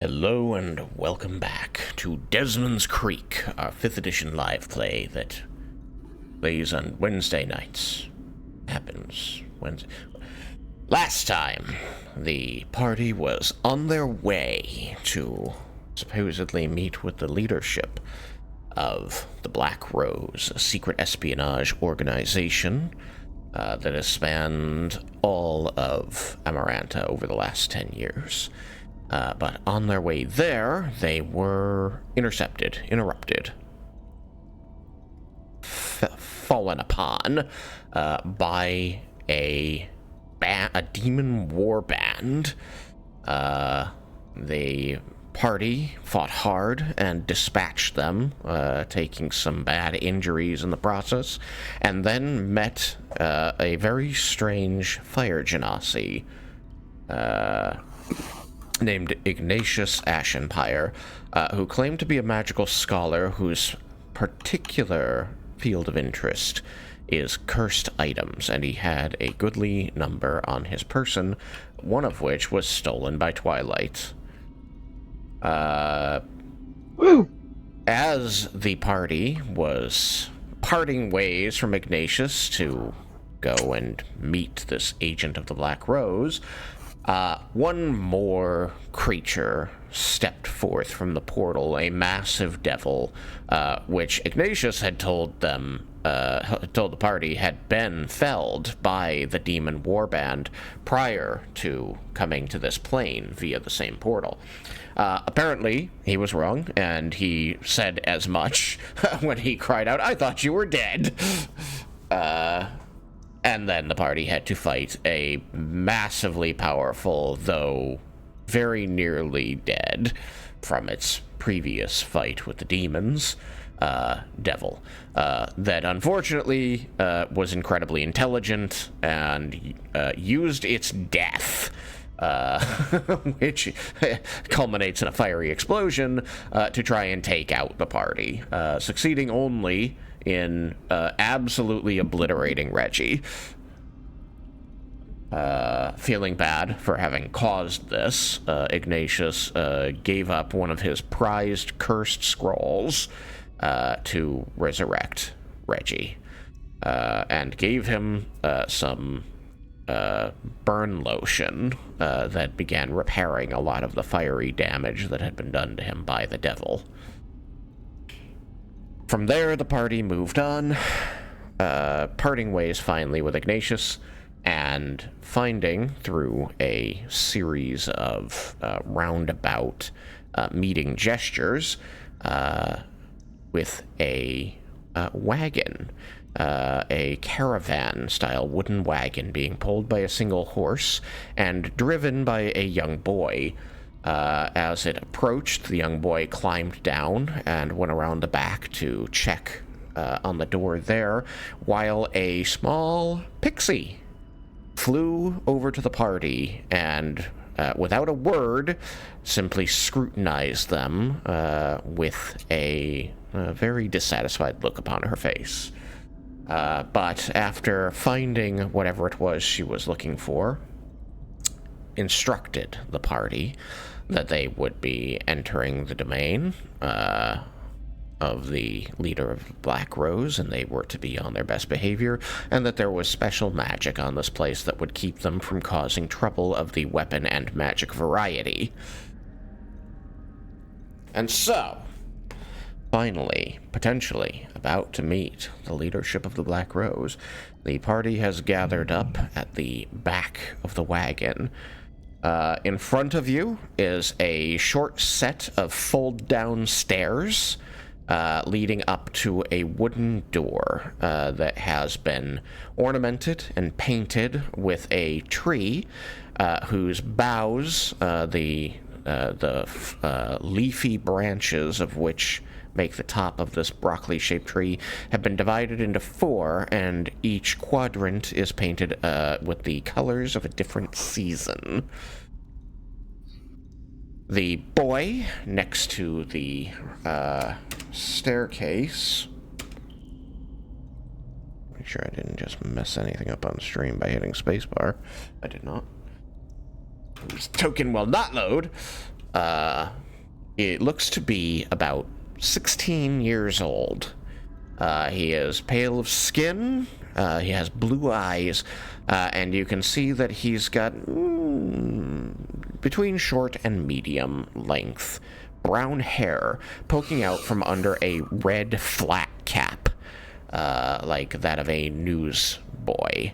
Hello and welcome back to Desmond's Creek, our 5th edition live play that plays on Wednesday nights. Happens Wednesday. Last time, the party was on their way to supposedly meet with the leadership of the Black Rose, a secret espionage organization that has spanned all of Amaranta over the last 10 years. But on their way there, they were interrupted, fallen upon by a demon war band. The party fought hard and dispatched them, taking some bad injuries in the process, and then met a very strange fire genasi named Ignatius Ashenpire, who claimed to be a magical scholar whose particular field of interest is cursed items, and he had a goodly number on his person, one of which was stolen by Twilight. As the party was parting ways from Ignatius to go and meet this agent of the Black Rose, one more creature stepped forth from the portal, a massive devil, which Ignatius had told the party had been felled by the demon warband prior to coming to this plane via the same portal. Apparently, he was wrong, and he said as much when he cried out, "I thought you were dead!" And then the party had to fight a massively powerful, though very nearly dead from its previous fight with the demons, devil, that unfortunately was incredibly intelligent and used its death, which culminates in a fiery explosion, to try and take out the party, succeeding only in absolutely obliterating Reggie. Feeling bad for having caused this, Ignatius gave up one of his prized cursed scrolls to resurrect Reggie, and gave him some burn lotion that began repairing a lot of the fiery damage that had been done to him by the devil. From there, the party moved on, parting ways finally with Ignatius, and finding through a series of roundabout meeting gestures with a wagon, a caravan-style wooden wagon being pulled by a single horse and driven by a young boy. As it approached, the young boy climbed down and went around the back to check on the door there, while a small pixie flew over to the party and, without a word, simply scrutinized them with a very dissatisfied look upon her face. But after finding whatever it was she was looking for, instructed the party that they would be entering the domain of the leader of Black Rose, and they were to be on their best behavior, and that there was special magic on this place that would keep them from causing trouble of the weapon and magic variety. And so, finally, potentially about to meet the leadership of the Black Rose, the party has gathered up at the back of the wagon. In front of you is a short set of fold-down stairs leading up to a wooden door that has been ornamented and painted with a tree whose boughs, the leafy branches of which make the top of this broccoli-shaped tree, have been divided into 4, and each quadrant is painted with the colors of a different season. The boy next to the staircase... Make sure I didn't just mess anything up on stream by hitting spacebar. I did not. This token will not load. It looks to be about 16 years old. He is pale of skin, he has blue eyes, and you can see that he's got between short and medium length brown hair poking out from under a red flat cap, like that of a newsboy.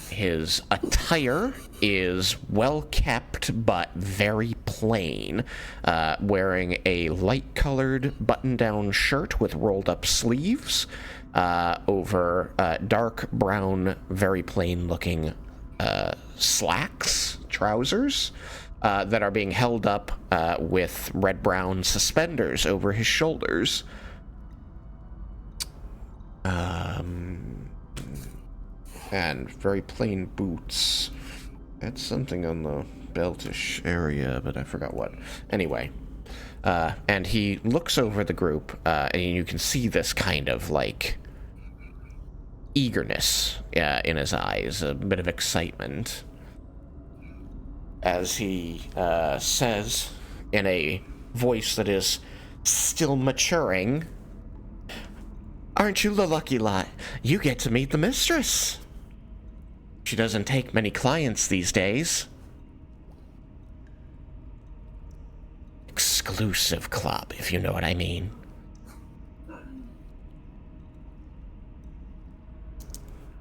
His attire is well kept but very plain, wearing a light-colored button-down shirt with rolled-up sleeves over dark brown, very plain-looking trousers that are being held up with red-brown suspenders over his shoulders. And very plain boots. That's something on the beltish area, but I forgot what. Anyway, and he looks over the group, and you can see this kind of, like, eagerness in his eyes, a bit of excitement, as he says in a voice that is still maturing, "Aren't you the lucky lot? You get to meet the mistress. She doesn't take many clients these days. Exclusive club, if you know what I mean."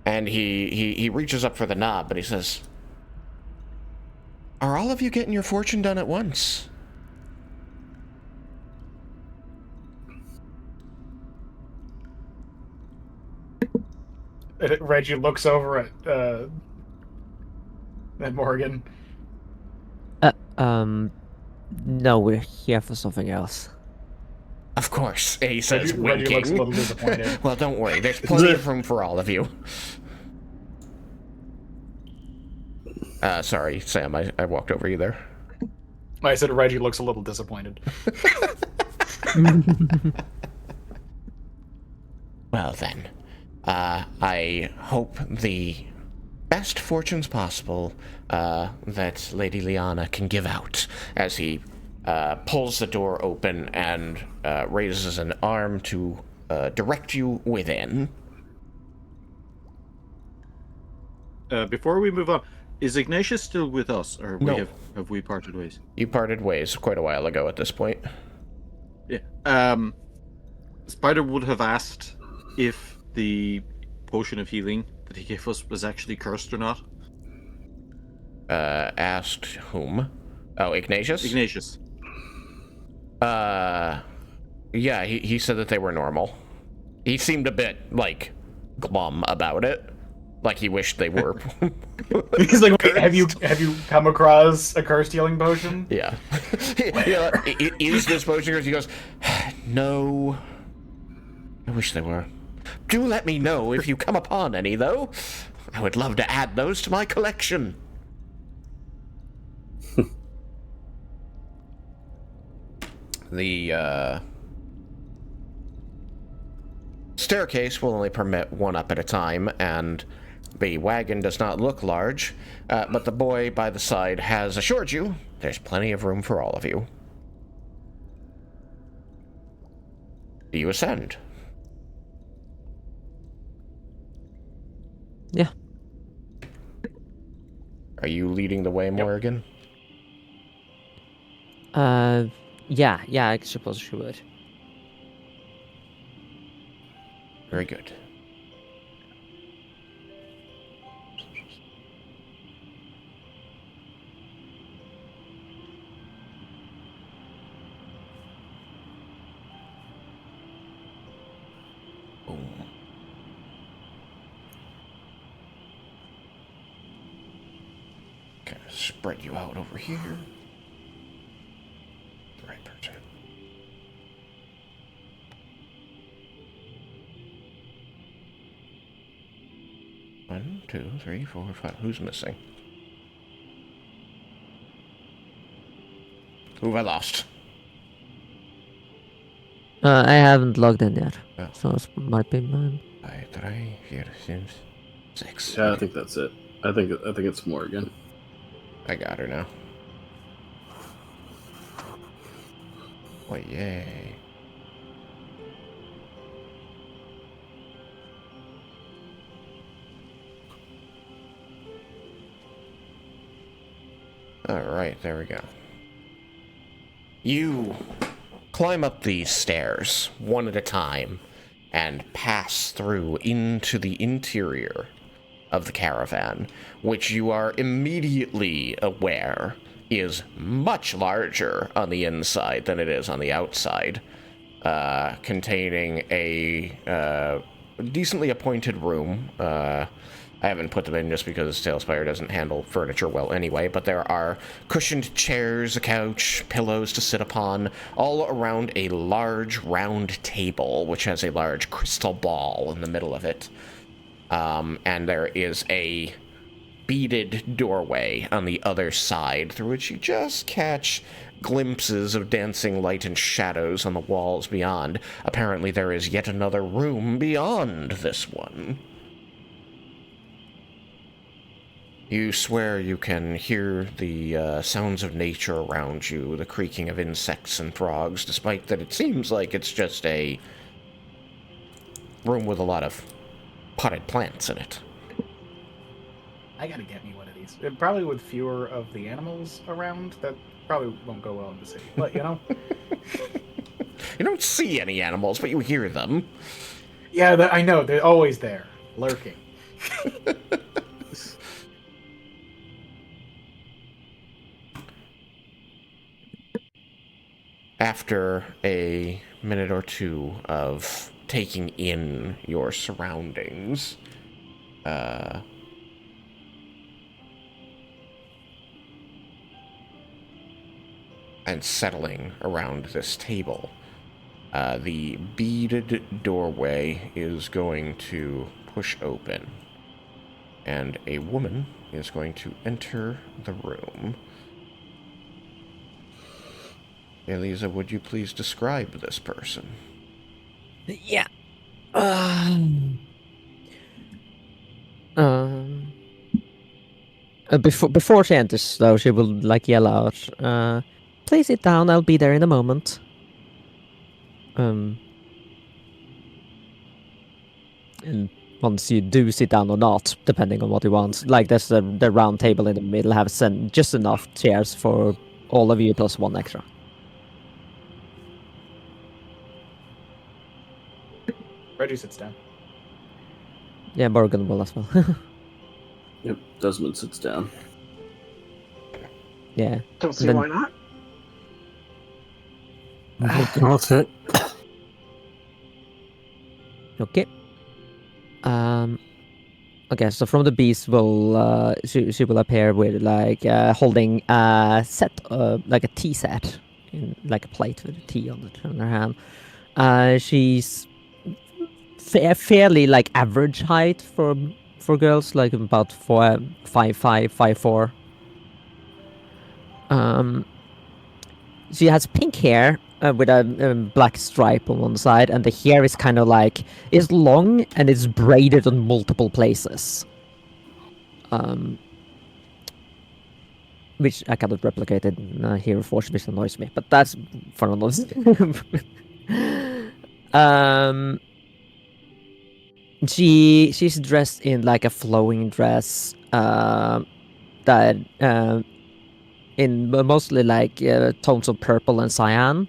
And he reaches up for the knob, but he says, "Are all of you getting your fortune done at once?" Reggie looks over at Morgan. No, we're here for something else. Of course, he says, Reggie winking. looks a little disappointed. Well, don't worry, there's plenty of room for all of you. Sorry, Sam, I walked over you there. I said Reggie looks a little disappointed. Well then, I hope the best fortunes possible that Lady Liannah can give out, as he pulls the door open and raises an arm to direct you within. Before we move on, is Ignatius still with us, or No. have we parted ways? You parted ways quite a while ago at this point. Yeah. Spider would have asked if the potion of healing that he gave us was actually cursed or not. Asked whom? Oh, Ignatius? Ignatius. Yeah, he said that they were normal. He seemed a bit, like, glum about it. Like he wished they were. He's like, wait, have you come across a cursed healing potion? Yeah. Yeah. Is this potion cursed? He goes, no. I wish they were. Do let me know if you come upon any, though. I would love to add those to my collection. The staircase will only permit one up at a time, and the wagon does not look large, but the boy by the side has assured you there's plenty of room for all of you. Do you ascend? Yeah. Are you leading the way, Morgan? Yeah, I suppose she would. Very good. Boom. Kind of spread you out over here. The right person. One, two, three, four, five. Who's missing? Who have I lost? I haven't logged in yet, Oh. so it might be mine. 5, 3, 4, 5, 6. Yeah, I think that's it. I think it's Morgan. I got her now. Why, yay. Alright, there we go. You climb up these stairs, one at a time, and pass through into the interior of the caravan, which you are immediately aware is much larger on the inside than it is on the outside, containing a decently appointed room. I haven't put them in just because Tailspire doesn't handle furniture well anyway, but there are cushioned chairs, a couch, pillows to sit upon, all around a large round table, which has a large crystal ball in the middle of it. And there is a beaded doorway on the other side, through which you just catch glimpses of dancing light and shadows on the walls beyond. Apparently there is yet another room beyond this one. You swear you can hear the sounds of nature around you, the creaking of insects and frogs, despite that it seems like it's just a room with a lot of potted plants in it. I gotta get me one of these. Probably with fewer of the animals around. That probably won't go well in the city. But, you know. You don't see any animals, but you hear them. Yeah, I know. They're always there, lurking. After a minute or two of taking in your surroundings, and settling around this table, the beaded doorway is going to push open, and a woman is going to enter the room. Eliza, would you please describe this person? Yeah. Before she enters, though, she will like yell out, "Please sit down. I'll be there in a moment." And once you do sit down or not, depending on what you want, like there's the round table in the middle, have just enough chairs for all of you plus one extra. Reggie sits down. Yeah, Morgan will as well. Yep, Desmond sits down. Yeah. Don't see Then- why not. That's it. Okay. Okay, so from the beast will she will appear with like holding a set, like a tea set, in like a plate with a tea on her hand. She's fairly like average height for girls, like about 5'5", 5'4". She has pink hair with a black stripe on one side, and the hair is kind of like is long and it's braided on multiple places. Which I cannot replicate it here, for which annoys me, but that's for another. She's dressed in like a flowing dress that in mostly like tones of purple and cyan,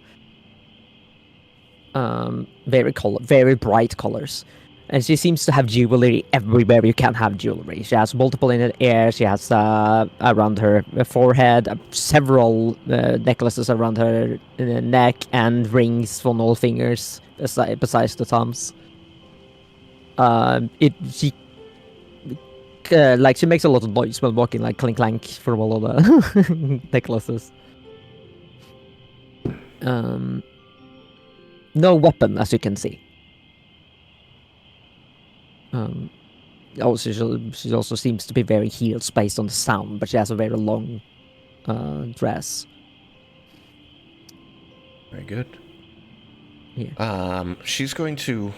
very bright colors, and she seems to have jewelry everywhere you can have jewelry. She has multiple in the air. She has around her forehead several necklaces around her neck and rings on all fingers besides the thumbs. She makes a lot of noise when walking, like clink clank from all of the necklaces. No weapon, as you can see. She also seems to be very heels based on the sound, but she has a very long dress. Very good. Yeah. She's going to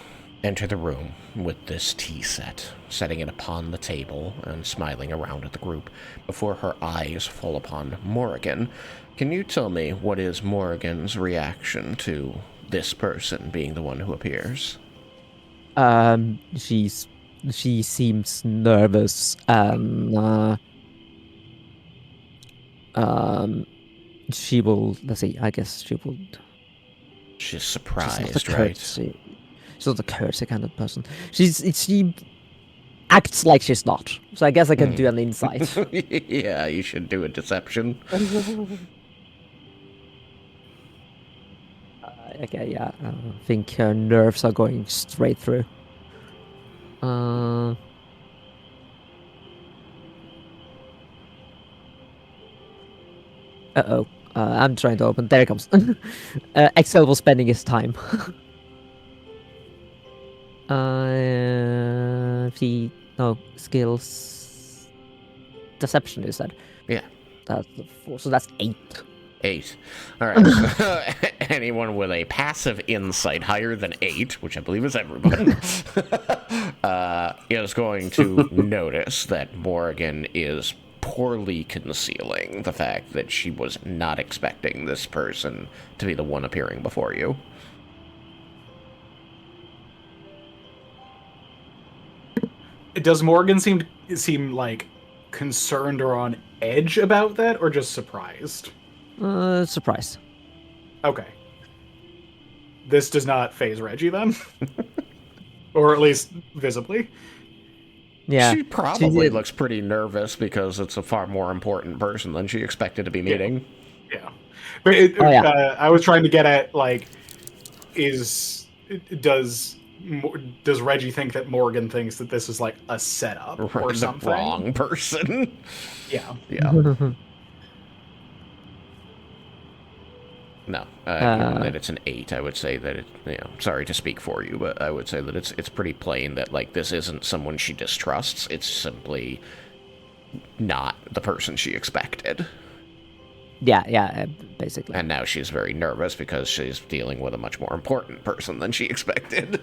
enter the room with this tea set, setting it upon the table and smiling around at the group before her eyes fall upon Morrigan. Can you tell me what is Morrigan's reaction to this person being the one who appears? She seems nervous. She will. Let's see. I guess she will. She's She's surprised, not a right? courtesy. She's not a courtesy kind of person. She acts like she's not. So I guess I can do an insight. Yeah, you should do a deception. Okay, yeah. I think her nerves are going straight through. Uh-oh. I'm trying to open. There it comes. Excel was spending his time. Skills. Deception, you said. Yeah. That's 4, so that's 8. 8. All right. Anyone with a passive insight higher than 8, which I believe is everyone, is going to notice that Morrigan is poorly concealing the fact that she was not expecting this person to be the one appearing before you. Does Morgan seem like concerned or on edge about that, or just surprised? Surprise. Okay. This does not phase Reggie then, or at least visibly. Yeah. She probably looks pretty nervous because it's a far more important person than she expected to be meeting. Yeah. But I was trying to get at, like, does Reggie think that Morgan thinks that this is like a setup or the something? Wrong person. Yeah. Yeah. No, given that it's an 8, I would say that sorry to speak for you, but I would say that it's pretty plain that, like, this isn't someone she distrusts. It's simply not the person she expected. Yeah, basically. And now she's very nervous because she's dealing with a much more important person than she expected.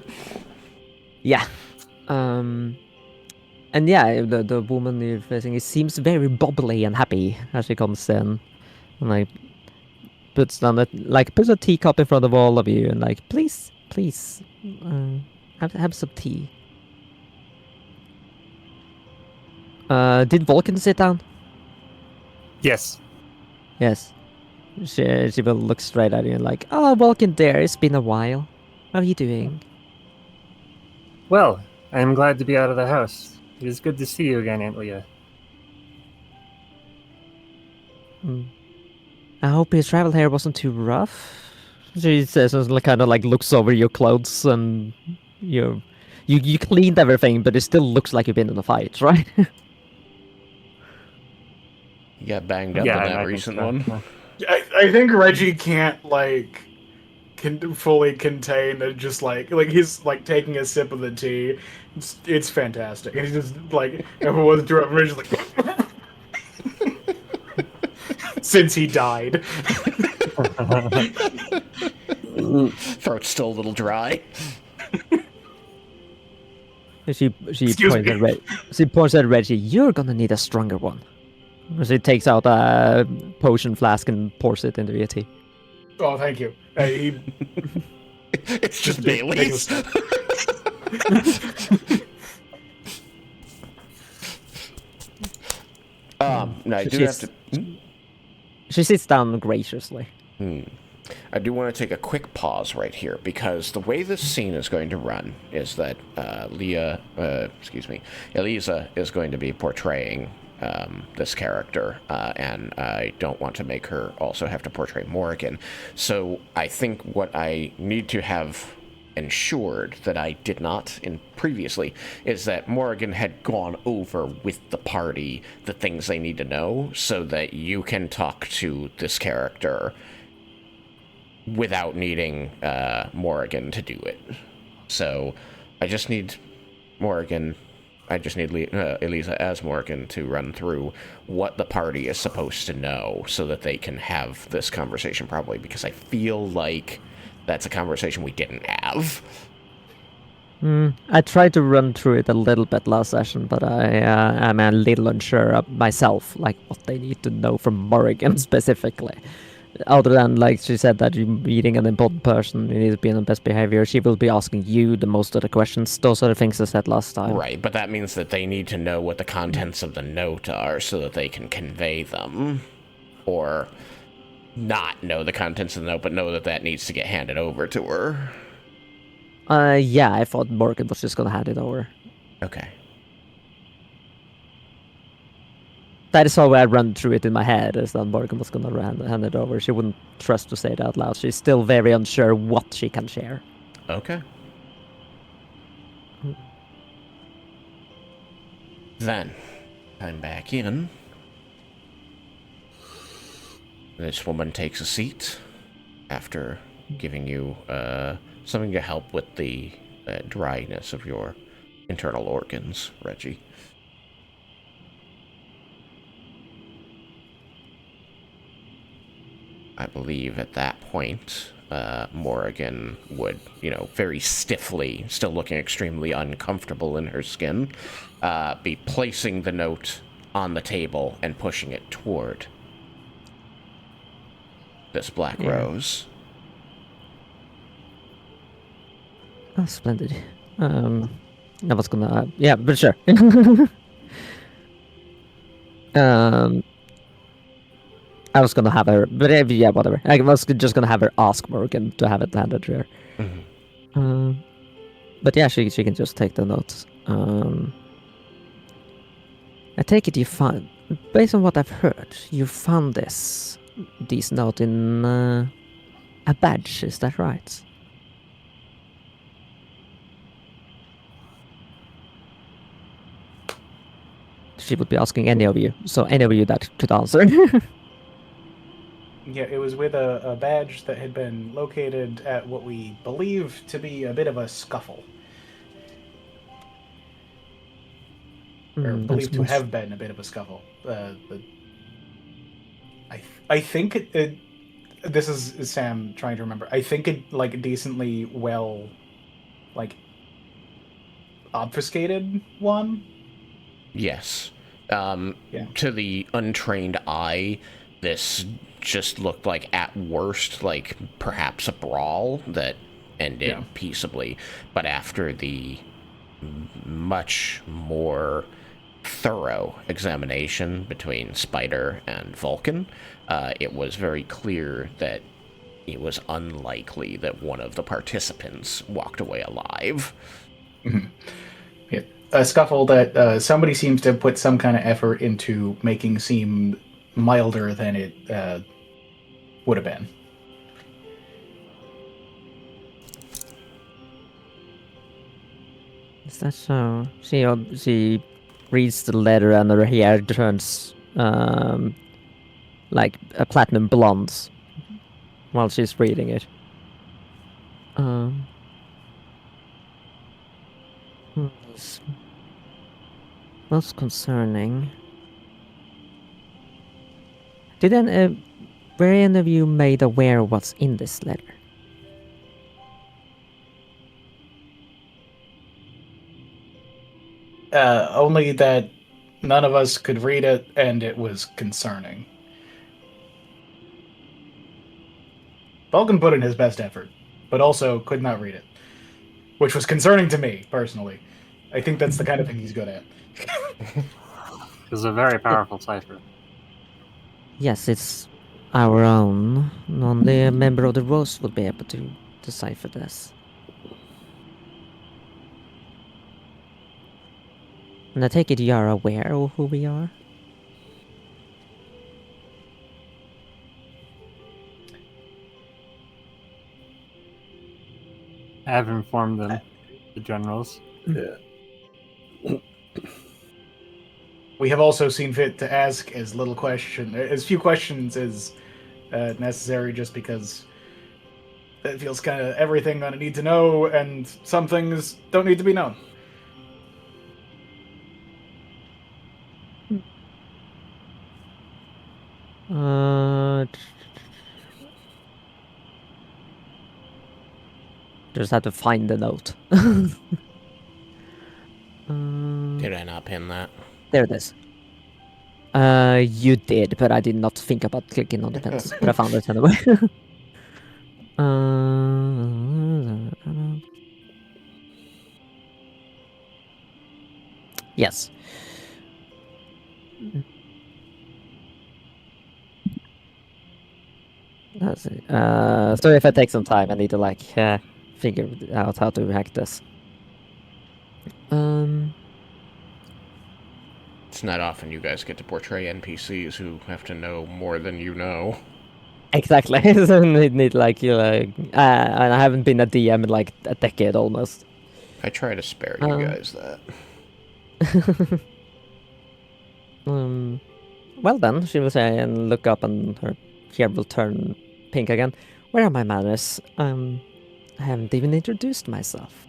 Yeah. And yeah, the woman you're facing, it seems very bubbly and happy as she comes in. And, like, puts a teacup in front of all of you and, like, please, have some tea. Did Vulcan sit down? Yes. Yes. She will look straight at you and, like, oh, Vulcan dear, it's been a while. How are you doing? Well, I am glad to be out of the house. It is good to see you again, Aunt Leah. I hope your travel here wasn't too rough. She says, and kind of like looks over your clothes, and you cleaned everything, but it still looks like you've been in a fight, right? You got banged up in that recent one. I think Reggie can't fully contain it. Just like he's like taking a sip of the tea. It's fantastic. And he's just like everyone's doing Reggie's like. Since he died. Throat's still a little dry. She points at Reggie. You're gonna need a stronger one. She takes out a potion flask and pours it into your tea. Oh, thank you. It's just Bailey's. No, I do have to. She sits down graciously. I do want to take a quick pause right here, because the way this scene is going to run is that Eliza is going to be portraying this character, and I don't want to make her also have to portray Morrigan. So I think what I need to have ensured that I did not in previously is that Morrigan had gone over with the party the things they need to know, so that you can talk to this character without needing Morrigan to do it. So I just need Eliza as Morrigan to run through what the party is supposed to know so that they can have this conversation properly, because I feel like that's a conversation we didn't have. I tried to run through it a little bit last session, but I'm a little unsure of myself, like what they need to know from Morrigan specifically. Other than, like she said, that you're meeting an important person, you need to be on the best behavior. She will be asking you the most of the questions. Those are the things I said last time. Right, but that means that they need to know what the contents of the note are so that they can convey them. Or not know the contents of the note, but know that that needs to get handed over to her. Yeah, I thought Morgan was just gonna hand it over. Okay. That is how I run through it in my head, is that Morgan was gonna hand it over. She wouldn't trust to say it out loud. She's still very unsure what she can share. Okay. Then, I'm back in. This woman takes a seat after giving you something to help with the dryness of your internal organs, Reggie. I believe at that point, Morrigan would, very stiffly, still looking extremely uncomfortable in her skin, be placing the note on the table and pushing it toward this black rose. Oh, splendid. I was gonna... yeah, but sure. I was gonna have her... but yeah, whatever. I was just gonna have her ask Morgan to have it handed to her. Mm-hmm. But yeah, she can just take the notes. I take it you found... based on what I've heard, you found these note in a badge, is that right? She would be asking any of you, so any of you that could answer. Yeah, it was with a badge that had been located at what we believe to be a bit of a scuffle. Or believed to have been a bit of a scuffle. I think it this is Sam trying to remember. I think it like decently well like obfuscated one. Yes. Yeah. To the untrained eye, this just looked like, at worst, like perhaps a brawl that ended peaceably. But after the much more thorough examination between Spider and Vulcan, it was very clear that it was unlikely that one of the participants walked away alive. Mm-hmm. Yeah. A scuffle that somebody seems to have put some kind of effort into making seem milder than it would have been. Is that so? She reads the letter and her hair turns like a platinum blonde while she's reading it. Most concerning. Were any of you made aware of what's in this letter? Only that none of us could read it, and it was concerning. Vulcan put in his best effort, but also could not read it, which was concerning to me, personally. I think that's the kind of thing he's good at. It's a very powerful cipher. Yes, it's our own. Only a member of the Rose would be able to decipher this. And I take it you are aware of who we are? I have informed them, the generals. Yeah. We have also seen fit to ask as few questions as necessary, just because it feels kind of everything I need to know, and some things don't need to be known. Just have to find the note. did I not pin that? There it is. You did, but I did not think about clicking on the pins. But I found it anyway. Yes. That's it. So if I take some time, I need to like figure out how to hack this. It's not often you guys get to portray NPCs who have to know more than you know. Exactly. So need like and I haven't been a DM in like a decade almost. I try to spare you guys that. Well then, she will say and look up, and her hair will turn pink again. Where are my manners? I haven't even introduced myself.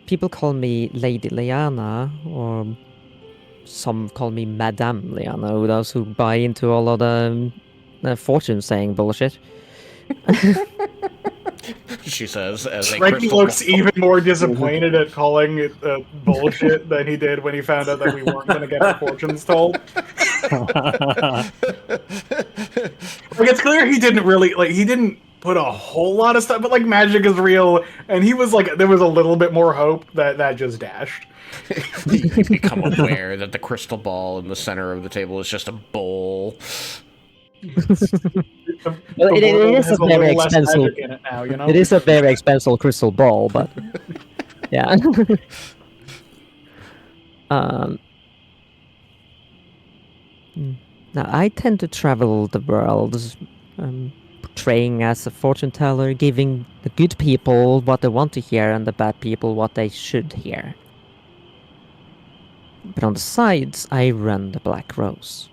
People call me Lady Liannah, or some call me Madame Liannah, those who buy into all of the fortune-saying bullshit. She says as a Frankie crystal looks ball. even more disappointed at calling it bullshit than he did when he found out that we weren't going to get our fortunes told. Like, it's clear he didn't really he didn't put a whole lot of stuff, but like magic is real, and he was like, there was a little bit more hope that just dashed. You become aware that the crystal ball in the center of the table is just a bowl. Well, it is has a very little less expensive. magic in it now, you know? It is a very expensive crystal ball, but yeah. Now I tend to travel the world, portraying as a fortune teller, giving the good people what they want to hear and the bad people what they should hear. But on the sides, I run the Black Rose.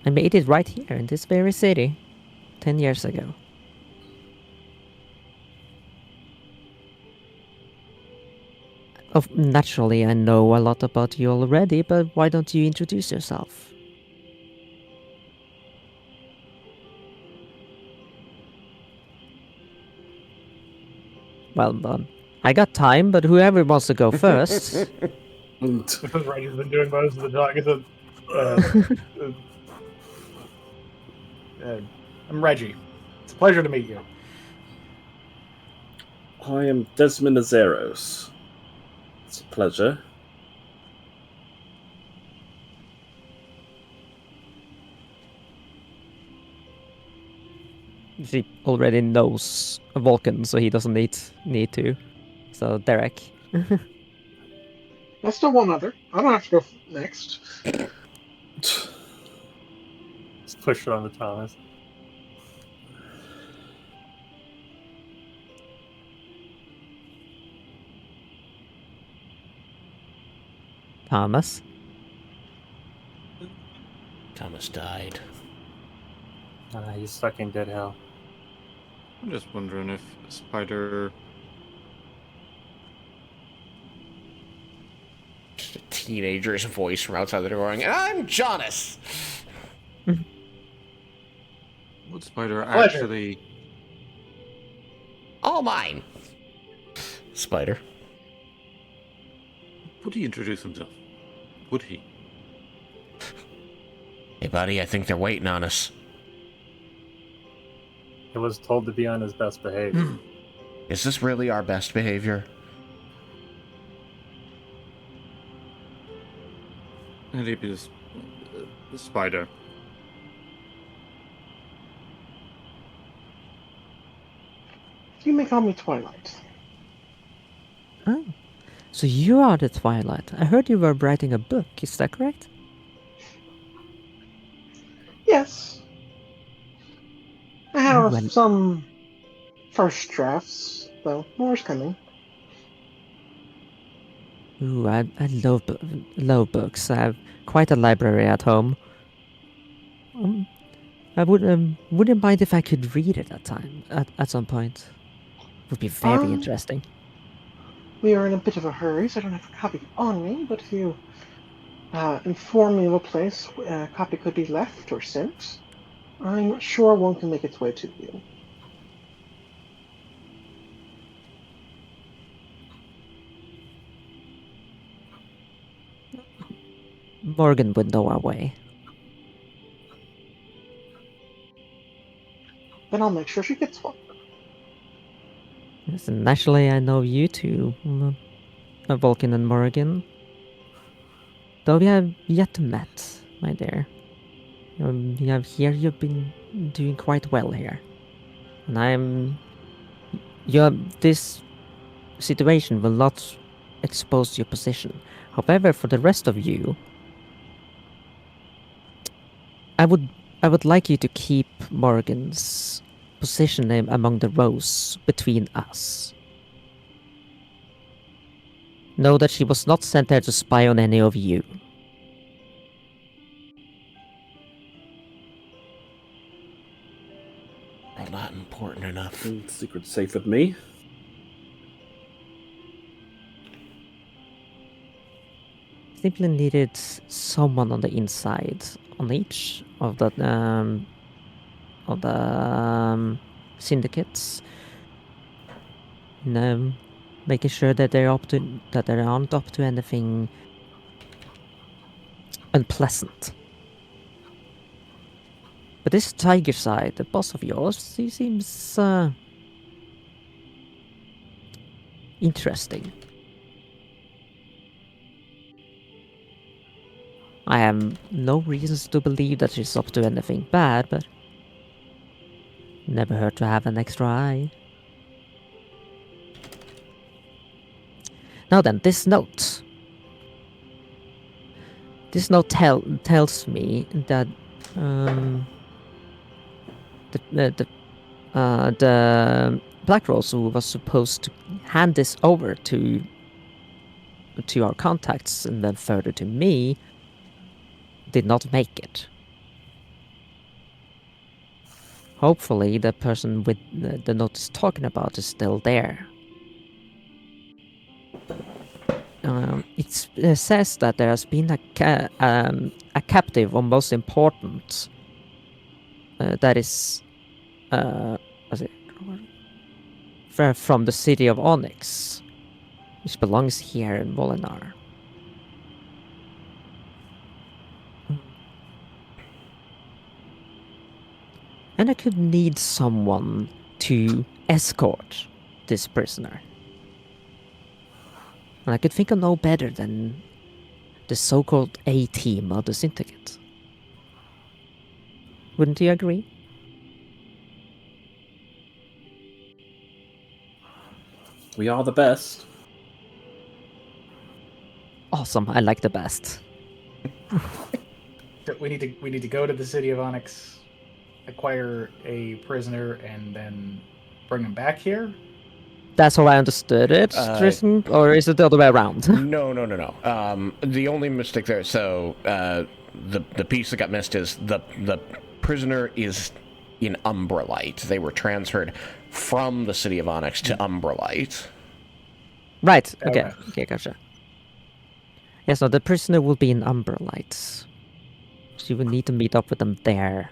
I made it right here in this very city, 10 years ago. Naturally, I know a lot about you already, but why don't you introduce yourself? Well, I got time, but whoever wants to go first. Because Reggie's been doing most of the talking. I'm Reggie. It's a pleasure to meet you. I am Desmin Azeros. It's a pleasure. She already knows Vulcan, so he doesn't need to. So Derek. That's still one other. I don't have to go next. Just push it on the Thomas. Thomas. Thomas died. He's stuck in dead hell. I'm just wondering if Spider. Just a teenager's voice from outside the door going, and I'm Jonas! Would Spider Pleasure. actually. All mine! Spider. Would he introduce himself? Would he? Hey, buddy, I think they're waiting on us. He was told to be on his best behavior. Is this really our best behavior? And he'd be the Spider. You may call me Twilight. Oh. So you are the Twilight. I heard you were writing a book, is that correct? Yes. I have Well- some first drafts, though. More's coming. Ooh, I love books. I have quite a library at home. I wouldn't mind if I could read it at some point. Would be very interesting. We are in a bit of a hurry, so I don't have a copy on me, but if you inform me of a place a copy could be left or sent, I'm sure one can make its way to you. Morgan would know our way. Then I'll make sure she gets one. Yes, and naturally I know you two, Vulcan and Morgan. Though we have yet to met, my dear. You've been doing quite well here. And this situation will not expose your position. However, for the rest of you, I would like you to keep Morgan's position among the rows between us. Know that she was not sent there to spy on any of you. Well, not important enough. Secret's safe with me. Simply needed someone on the inside on each of the syndicates. Making sure that they aren't up to anything unpleasant. But this Tiger Side, the boss of yours, he seems interesting. I have no reasons to believe that she's up to anything bad, but never hurt to have an extra eye. Now then, this note. This note tells me that the Black Rose who was supposed to hand this over to our contacts and then further to me did not make it. Hopefully the person with the note is talking about is still there. It says that there has been a captive or most important that is from the city of Onyx, which belongs here in Volinar. And I could need someone to escort this prisoner. And I could think of no better than the so-called A-team of the Syndicate. Wouldn't you agree? We are the best. Awesome, I like the best. We need to go to the city of Onyx, acquire a prisoner, and then bring him back here. That's how I understood it, Tristan, or is it the other way around? No. The only mistake there. So the piece that got missed is the prisoner is in Umbralite. They were transferred from the city of Onyx to Umbralite. Right. Okay, gotcha. Yes, no, the prisoner will be in Umbralite. So you will need to meet up with them there.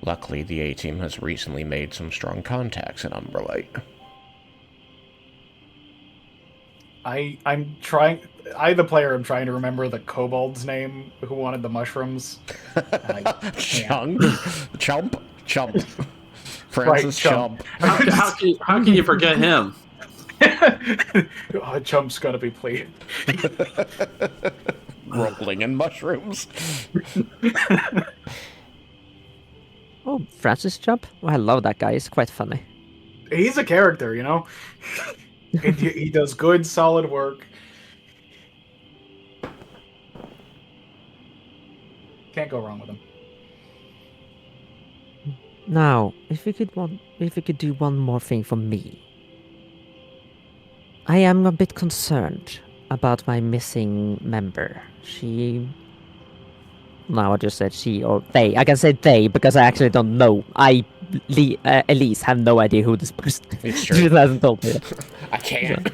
Luckily, the A-team has recently made some strong contacts in Umbralite. I'm trying. The player, am trying to remember the kobold's name who wanted the mushrooms. Chump. Francis Chump. How can you forget him? Chump's gotta be pleased. Rolling in mushrooms. Oh, Francis Chump? Oh, I love that guy. He's quite funny. He's a character, you know? He does good, solid work. Can't go wrong with him. Now, if we could do one more thing for me. I am a bit concerned about my missing member. Now I just said she or they. I can say they because I actually don't know. Elise have no idea who this person is. It's true. She hasn't told me. I can't.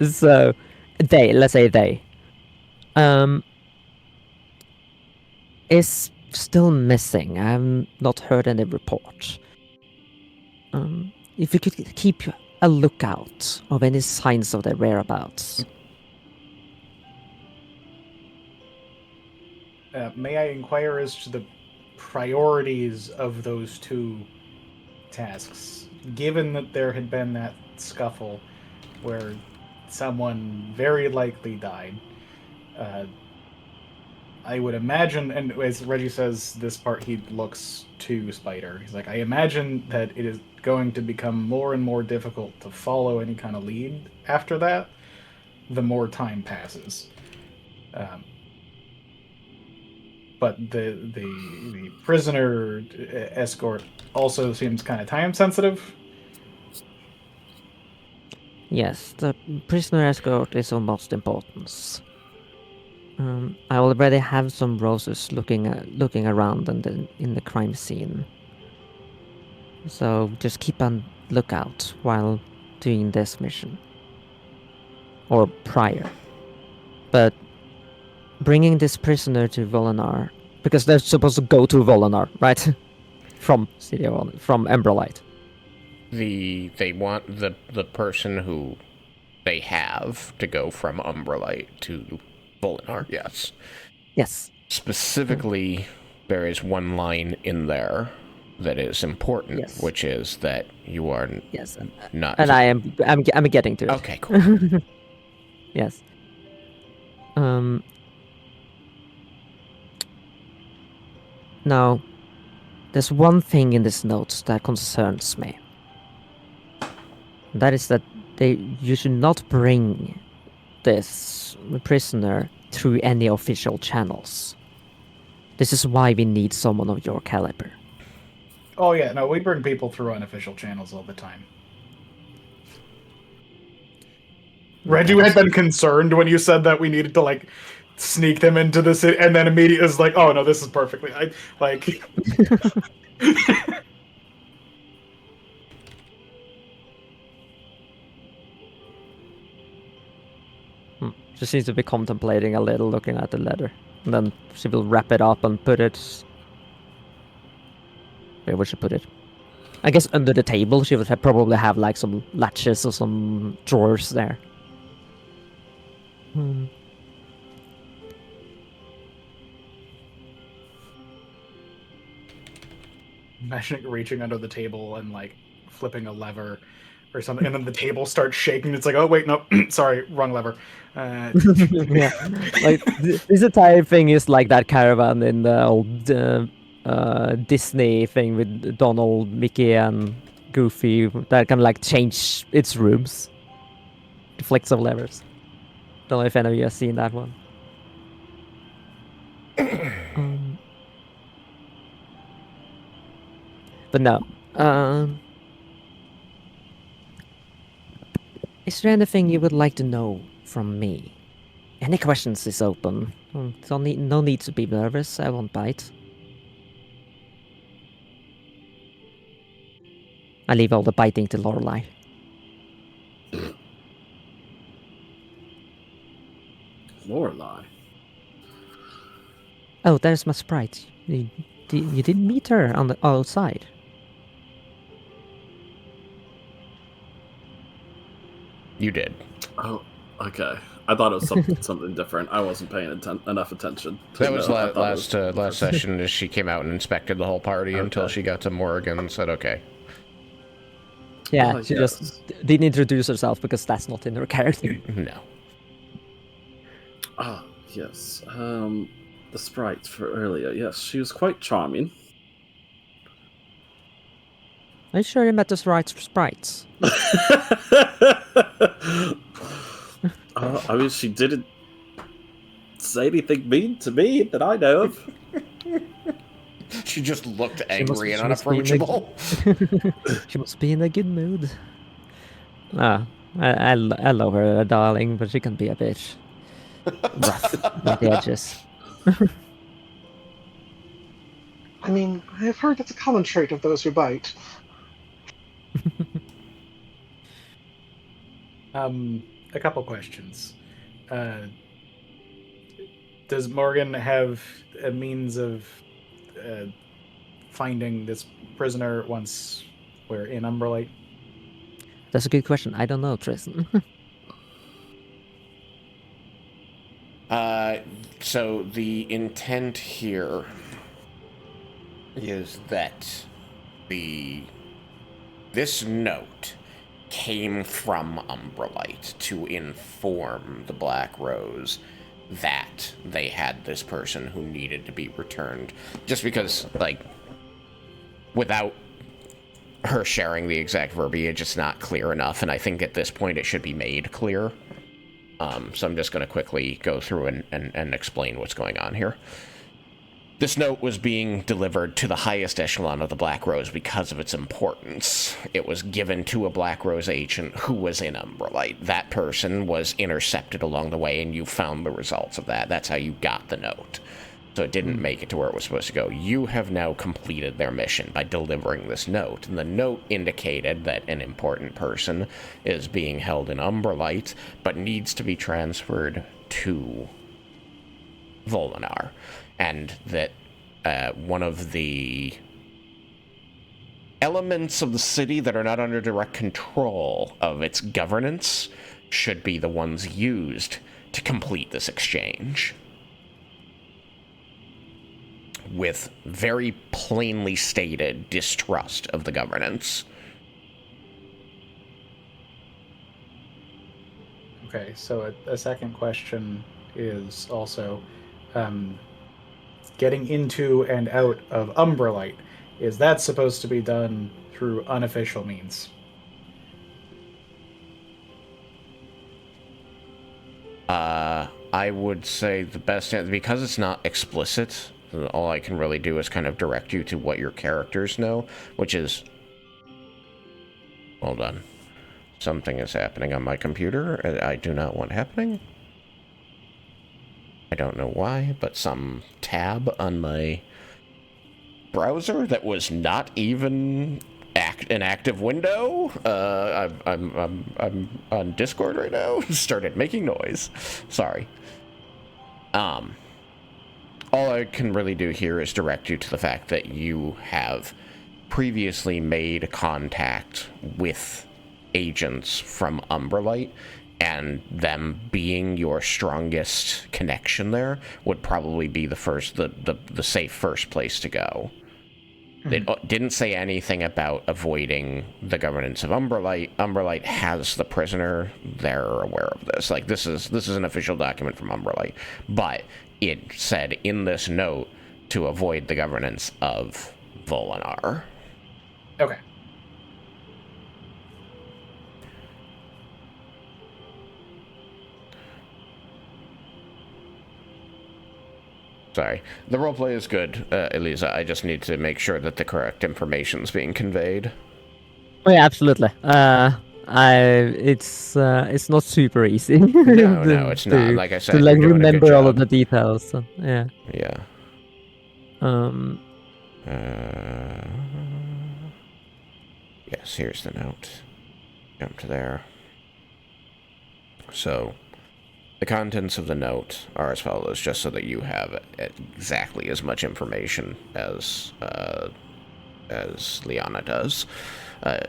So, let's say they. Is still missing. I have not heard any report. if you could keep a lookout of any signs of their whereabouts. May I inquire as to the priorities of those two tasks, given that there had been that scuffle where someone very likely died? I would imagine, and as Reggie says this part, he looks to Spider. He's like, I imagine that it is going to become more and more difficult to follow any kind of lead after that, the more time passes. But the prisoner escort also seems kind of time sensitive. Yes, the prisoner escort is of most importance. I already have some roses looking around in the crime scene. So just keep on lookout while doing this mission. Or prior. But bringing this prisoner to Volinar, because they're supposed to go to Volinar, right? From Emberlight. They want the person who they have to go from Umbralite to Volinar, yes. Yes. Specifically, there is one line in there that is important, Yes. which is that you are not. And I'm getting to it. Okay, cool. Yes. Now, there's one thing in this note that concerns me. That is that you should not bring this prisoner through any official channels. This is why we need someone of your caliber. Oh yeah, no, we bring people through unofficial channels all the time. Reggie had been concerned when you said that we needed to sneak them into the city, and then immediately is like, "Oh no, this is perfectly." She seems to be contemplating a little, looking at the letter, and then she will wrap it up and put it. Where would she put it? I guess under the table. She would probably have some latches or some drawers there. Imagine reaching under the table and flipping a lever or something, and then the table starts shaking. It's like, oh wait, no, sorry, wrong lever. Yeah, this entire thing is like that caravan in the old Disney thing with Donald, Mickey, and Goofy that can change its rooms. The flicks of levers. Don't know if any of you have seen that one. But no. Is there anything you would like to know from me? Any questions is open. No need to be nervous. I won't bite. I leave all the biting to Lorelei. Lorelei? Oh, there's my sprite. You didn't meet her on the outside. You did. Oh, okay. I thought it was something different. I wasn't paying enough attention. That was last session. As she came out and inspected the whole party until she got to Morrigan and said, "Okay." Yeah, she just didn't introduce herself because that's not in her character. No. Ah, yes. The sprite for earlier. Yes, she was quite charming. Are you sure you met the right sprites? I mean, she didn't say anything mean to me that I know of. She just looked angry and unapproachable. She must be in a good mood. I love her, darling, but she can be a bit rough at the edges. I mean, I have heard that's a common trait of those who bite. A couple questions. Does Morgan have a means of finding this prisoner once we're in Umberlight? That's a good question. I don't know, Tristan. So the intent here is that this note came from Umbralite to inform the Black Rose that they had this person who needed to be returned. Just because, like, without her sharing the exact verbiage, it's not clear enough, and I think at this point it should be made clear. So I'm just going to quickly go through and explain what's going on here. This note was being delivered to the highest echelon of the Black Rose because of its importance. It was given to a Black Rose agent who was in Umbralite. That person was intercepted along the way, and you found the results of that. That's how you got the note. So it didn't make it to where it was supposed to go. You have now completed their mission by delivering this note. And the note indicated that an important person is being held in Umbralite, but needs to be transferred to Volinar. And that one of the elements of the city that are not under direct control of its governance should be the ones used to complete this exchange. With very plainly stated distrust of the governance. Okay, so a second question is also getting into and out of Umbralite. Is that supposed to be done through unofficial means? I would say the best answer, because it's not explicit, all I can really do is kind of direct you to what your characters know, which is... Hold on. Something is happening on my computer I do not want happening. I don't know why, but some tab on my browser that was not even an active window. I'm on Discord right now. Started making noise. Sorry. All I can really do here is direct you to the fact that you have previously made contact with agents from Umbralite, and them being your strongest connection there would probably be the safe first place to go. They didn't say anything about avoiding the governance of Umbralite. Umbralite has the prisoner. They're aware of this. Like, this is an official document from Umbralite. But it said in this note to avoid the governance of Volinar. Okay. Sorry. The roleplay is good, Elisa. I just need to make sure that the correct information's being conveyed. Oh yeah, absolutely. It's not super easy. No, it's not. Like I said, to like you're doing a good remember all of job. the details. So, yeah. Yeah. Yes, here's the note. Jump to there. So, the contents of the note are as follows, just so that you have exactly as much information as Liannah does.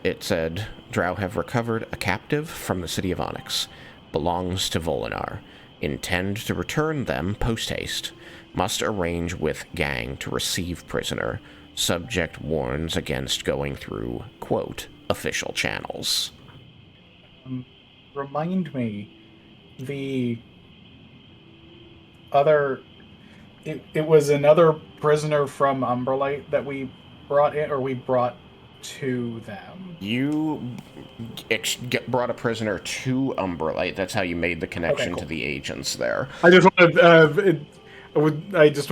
It said, Drow have recovered a captive from the city of Onyx. Belongs to Volinar. Intend to return them post-haste. Must arrange with gang to receive prisoner. Subject warns against going through, quote, official channels. Remind me, the other... It was another prisoner from Umbralite that we brought in, or we brought to them? You brought a prisoner to Umbralite. That's how you made the connection Okay, cool. to the agents there. I just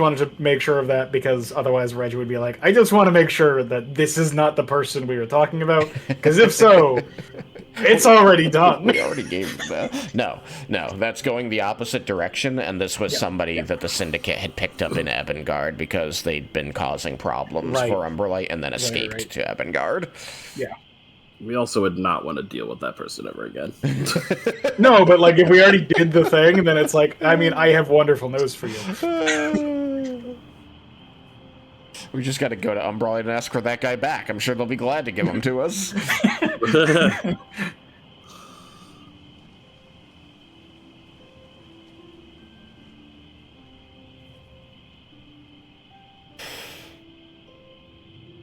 wanted to make sure of that, because otherwise Reggie would be like, I just want to make sure that this is not the person we were talking about, because if so, it's already done. We already gave that. No, that's going the opposite direction, and this was somebody that the Syndicate had picked up in Ebengard because they'd been causing problems for Umbralite and then escaped to Ebengard. Yeah. We also would not want to deal with that person ever again. No, but like if we already did the thing, then it's like, I mean, I have wonderful news for you. We just got to go to Umbralite and ask for that guy back. I'm sure they'll be glad to give him to us.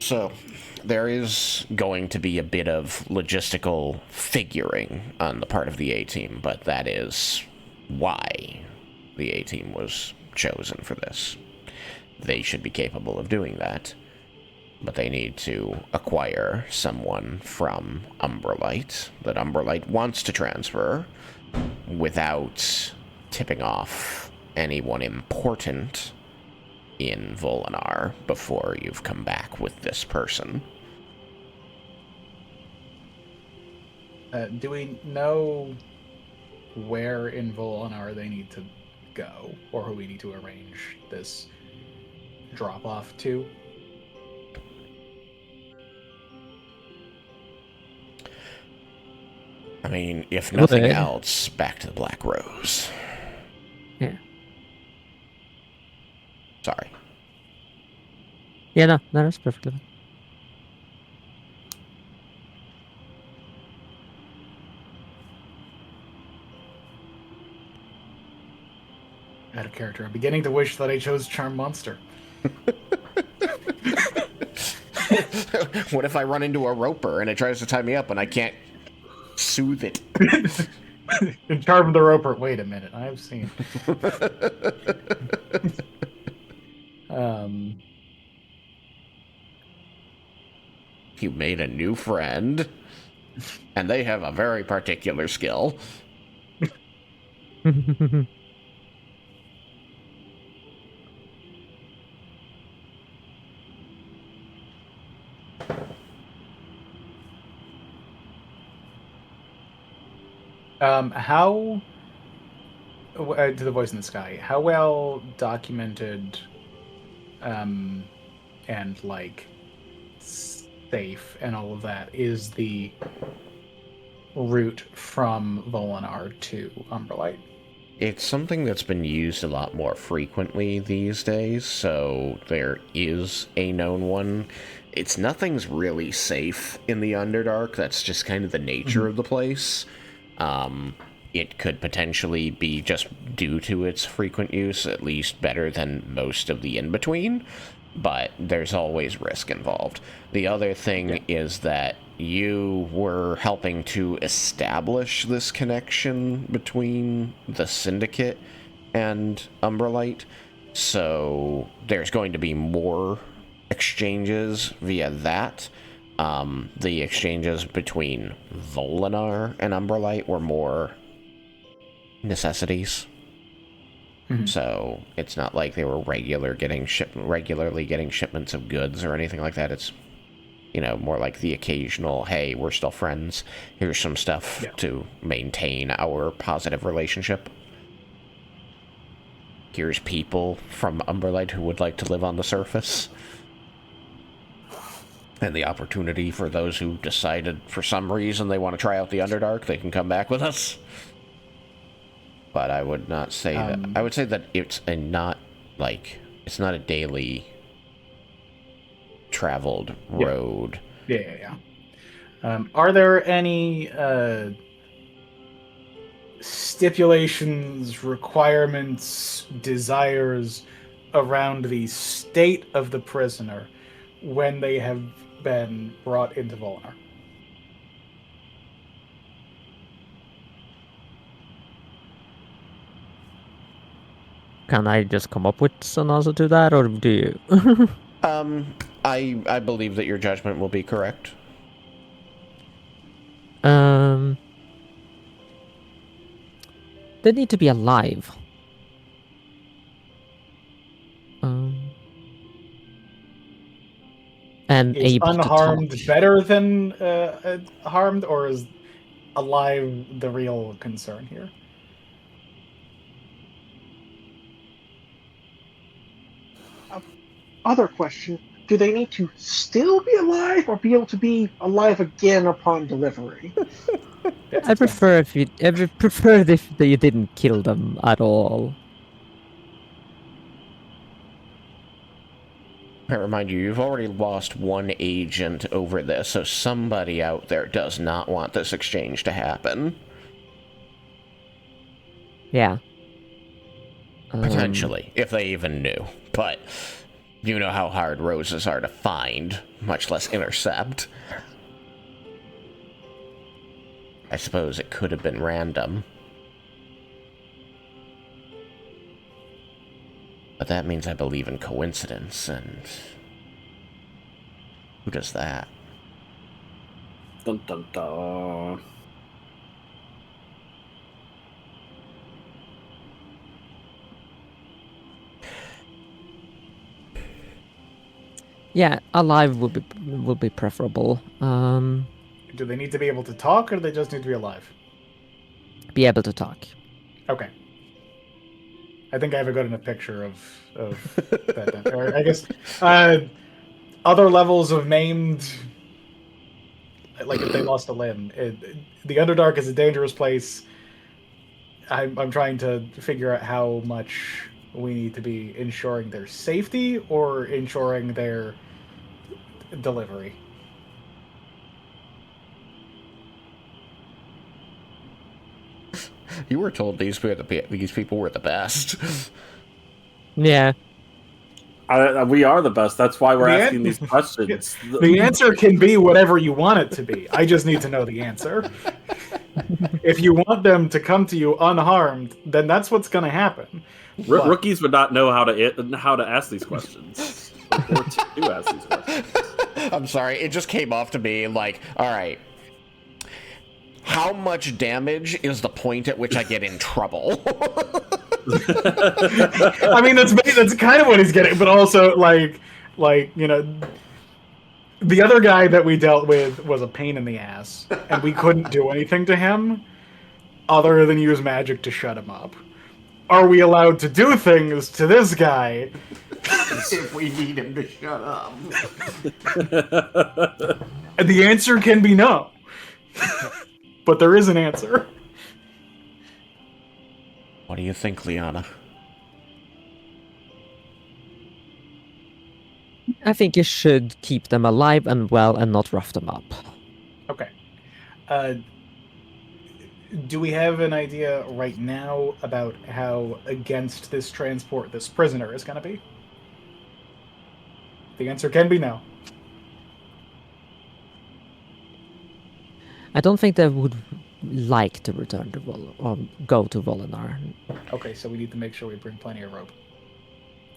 So, there is going to be a bit of logistical figuring on the part of the A-Team, but that is why the A-Team was chosen for this. They should be capable of doing that, but they need to acquire someone from Umberlight that Umberlight wants to transfer without tipping off anyone important in Volinar before you've come back with this person. Do we know where in Volinar they need to go, or who we need to arrange this drop-off to? I mean, if nothing Okay. else, back to the Black Rose. Yeah. Sorry. Yeah, no, that's perfectly fine. Out of character. I'm beginning to wish that I chose Charm Monster. What if I run into a roper and it tries to tie me up and I can't soothe it? And Charm the Roper. Wait a minute. I've seen. You made a new friend, and they have a very particular skill. How to the voice in the sky? How well documented, and like safe and all of that is the route from Volinar to Umberlight? It's something that's been used a lot more frequently these days, so there is a known one. Nothing's really safe in the Underdark. That's just kind of the nature of the place. It could potentially be just due to its frequent use, at least better than most of the in-between, but there's always risk involved. The other thing is that you were helping to establish this connection between the Syndicate and Umberlight, so there's going to be more exchanges via that. The exchanges between Volinar and Umberlight were more necessities. So it's not like they were regularly getting shipments of goods or anything like that. It's, more like the occasional, hey, we're still friends. Here's some stuff to maintain our positive relationship. Here's people from Umberlight who would like to live on the surface. And the opportunity for those who decided for some reason they want to try out the Underdark, they can come back with us. But I would not say that. I would say that it's not a daily traveled road. Yeah. Are there any stipulations, requirements, desires around the state of the prisoner when they have been brought into Volinar? Can I just come up with an answer to that, or do you? I believe that your judgment will be correct. They need to be alive. And Is able unharmed to talk. better than harmed, or is alive the real concern here? Other question: do they need to still be alive, or be able to be alive again upon delivery? I prefer if you didn't kill them at all. I remind you, you've already lost one agent over this, so somebody out there does not want this exchange to happen. Yeah. Potentially, if they even knew. But You know how hard roses are to find, much less intercept. I suppose it could have been random. But that means I believe in coincidence, and who does that? Dun dun dun. Yeah, alive would be preferable. Do they need to be able to talk, or do they just need to be alive? Be able to talk. Okay. I think I have a good enough picture of that. Or I guess other levels of maimed, like if they lost a limb. The Underdark is a dangerous place. I'm trying to figure out how much we need to be ensuring their safety or ensuring their delivery. You were told these people were the best. Yeah. We are the best. That's why we're The asking an- these questions. The answer can be whatever you want it to be. I just need to know the answer. If you want them to come to you unharmed, then that's what's going to happen. But- Rookies would not know how to ask these questions or to ask these questions. I'm sorry, it just came off to me like, all right, how much damage is the point at which I get in trouble? I mean, that's kind of what he's getting, but also like you know, the other guy that we dealt with was a pain in the ass, and we couldn't do anything to him other than use magic to shut him up. Are we allowed to do things to this guy If we need him to shut up. And the answer can be no. But there is an answer. What do you think, Liannah? I think you should keep them alive and well and not rough them up. Okay. Do we have an idea right now about how against this transport this prisoner is going to be? The answer can be no. I don't think they would like to return to or go to Volinar. Okay, so we need to make sure we bring plenty of rope.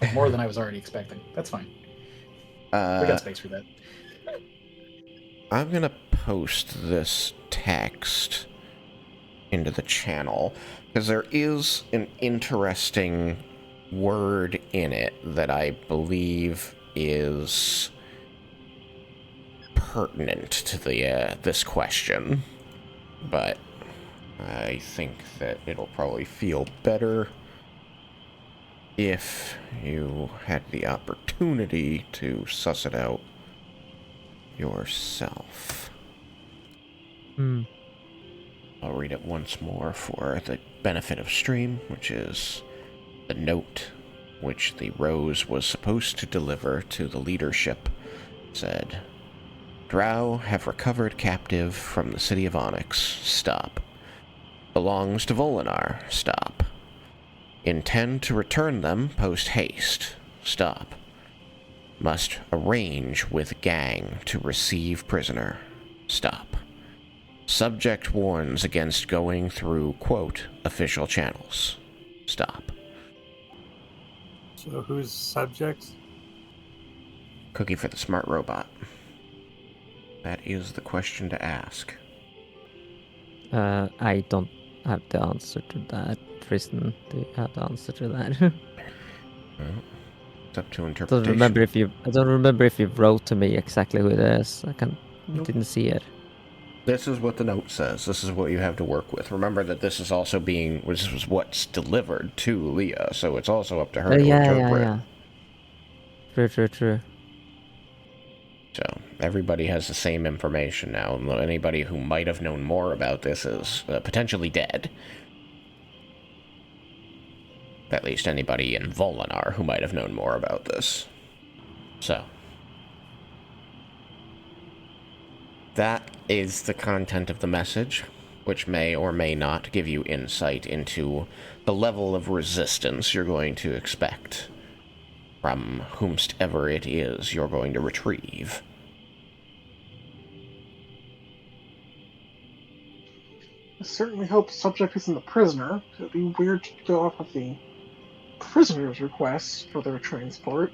Like more than I was already expecting. That's fine. We got space for that. I'm gonna post this text into the channel because there is an interesting word in it that I believe is pertinent to the this question, but I think that it'll probably feel better if you had the opportunity to suss it out yourself. I'll read it once more for the benefit of stream, which is the note which the rose was supposed to deliver to the leadership said, Drow have recovered captive from the city of Onyx. Stop. Belongs to Volinar. Stop. Intend to return them post-haste. Stop. Must arrange with gang to receive prisoner. Stop. Subject warns against going through, quote, official channels. Stop. So who's subject? Cookie for the smart robot. That is the question to ask. I don't have the answer to that. Tristan, do you have the answer to that? Well, it's up to I interpretation. don't remember if you wrote to me exactly who it is. Didn't see it. This is what the note says. This is what you have to work with. Remember that this is also this was what's delivered to Leah, so it's also up to her to interpret. Yeah. True. So everybody has the same information now, and anybody who might have known more about this is potentially dead. At least anybody in Volinar who might have known more about this. So that is the content of the message, which may or may not give you insight into the level of resistance you're going to expect from whomstever it is you're going to retrieve. I certainly hope the subject isn't the prisoner. It would be weird to go off of the prisoner's request for their transport.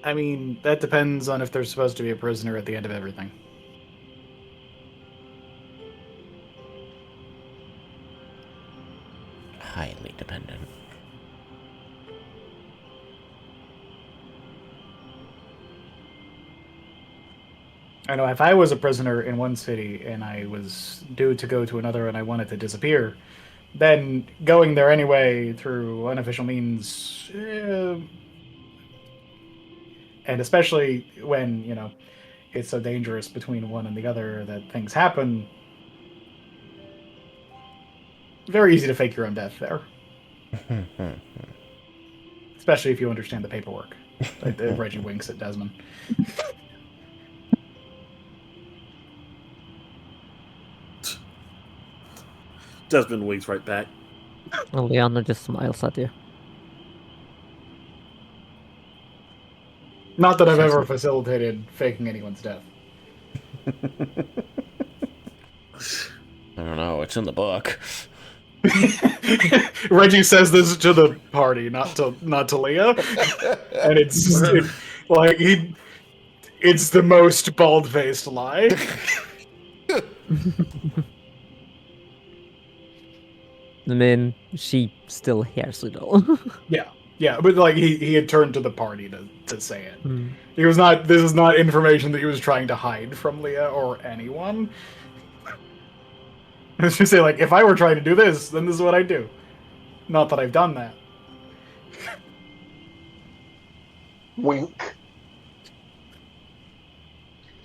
I mean, that depends on if there's supposed to be a prisoner at the end of everything. Highly dependent. I know if I was a prisoner in one city and I was due to go to another and I wanted to disappear, then going there anyway through unofficial means, and especially when, it's so dangerous between one and the other that things happen, very easy to fake your own death there. Especially if you understand the paperwork. Like Reggie winks at Desmin. Desmond winks right back. And Liannah just smiles at you. Not that I've ever facilitated faking anyone's death. I don't know, it's in the book. Reggie says this to the party, not to Leah, and it's the most bald-faced lie. I mean, she still hears it all. Yeah, but like he had turned to the party to say it. He was not. This is not information that he was trying to hide from Leah or anyone. I was just say, like, if I were trying to do this, then this is what I'd do. Not that I've done that. Wink.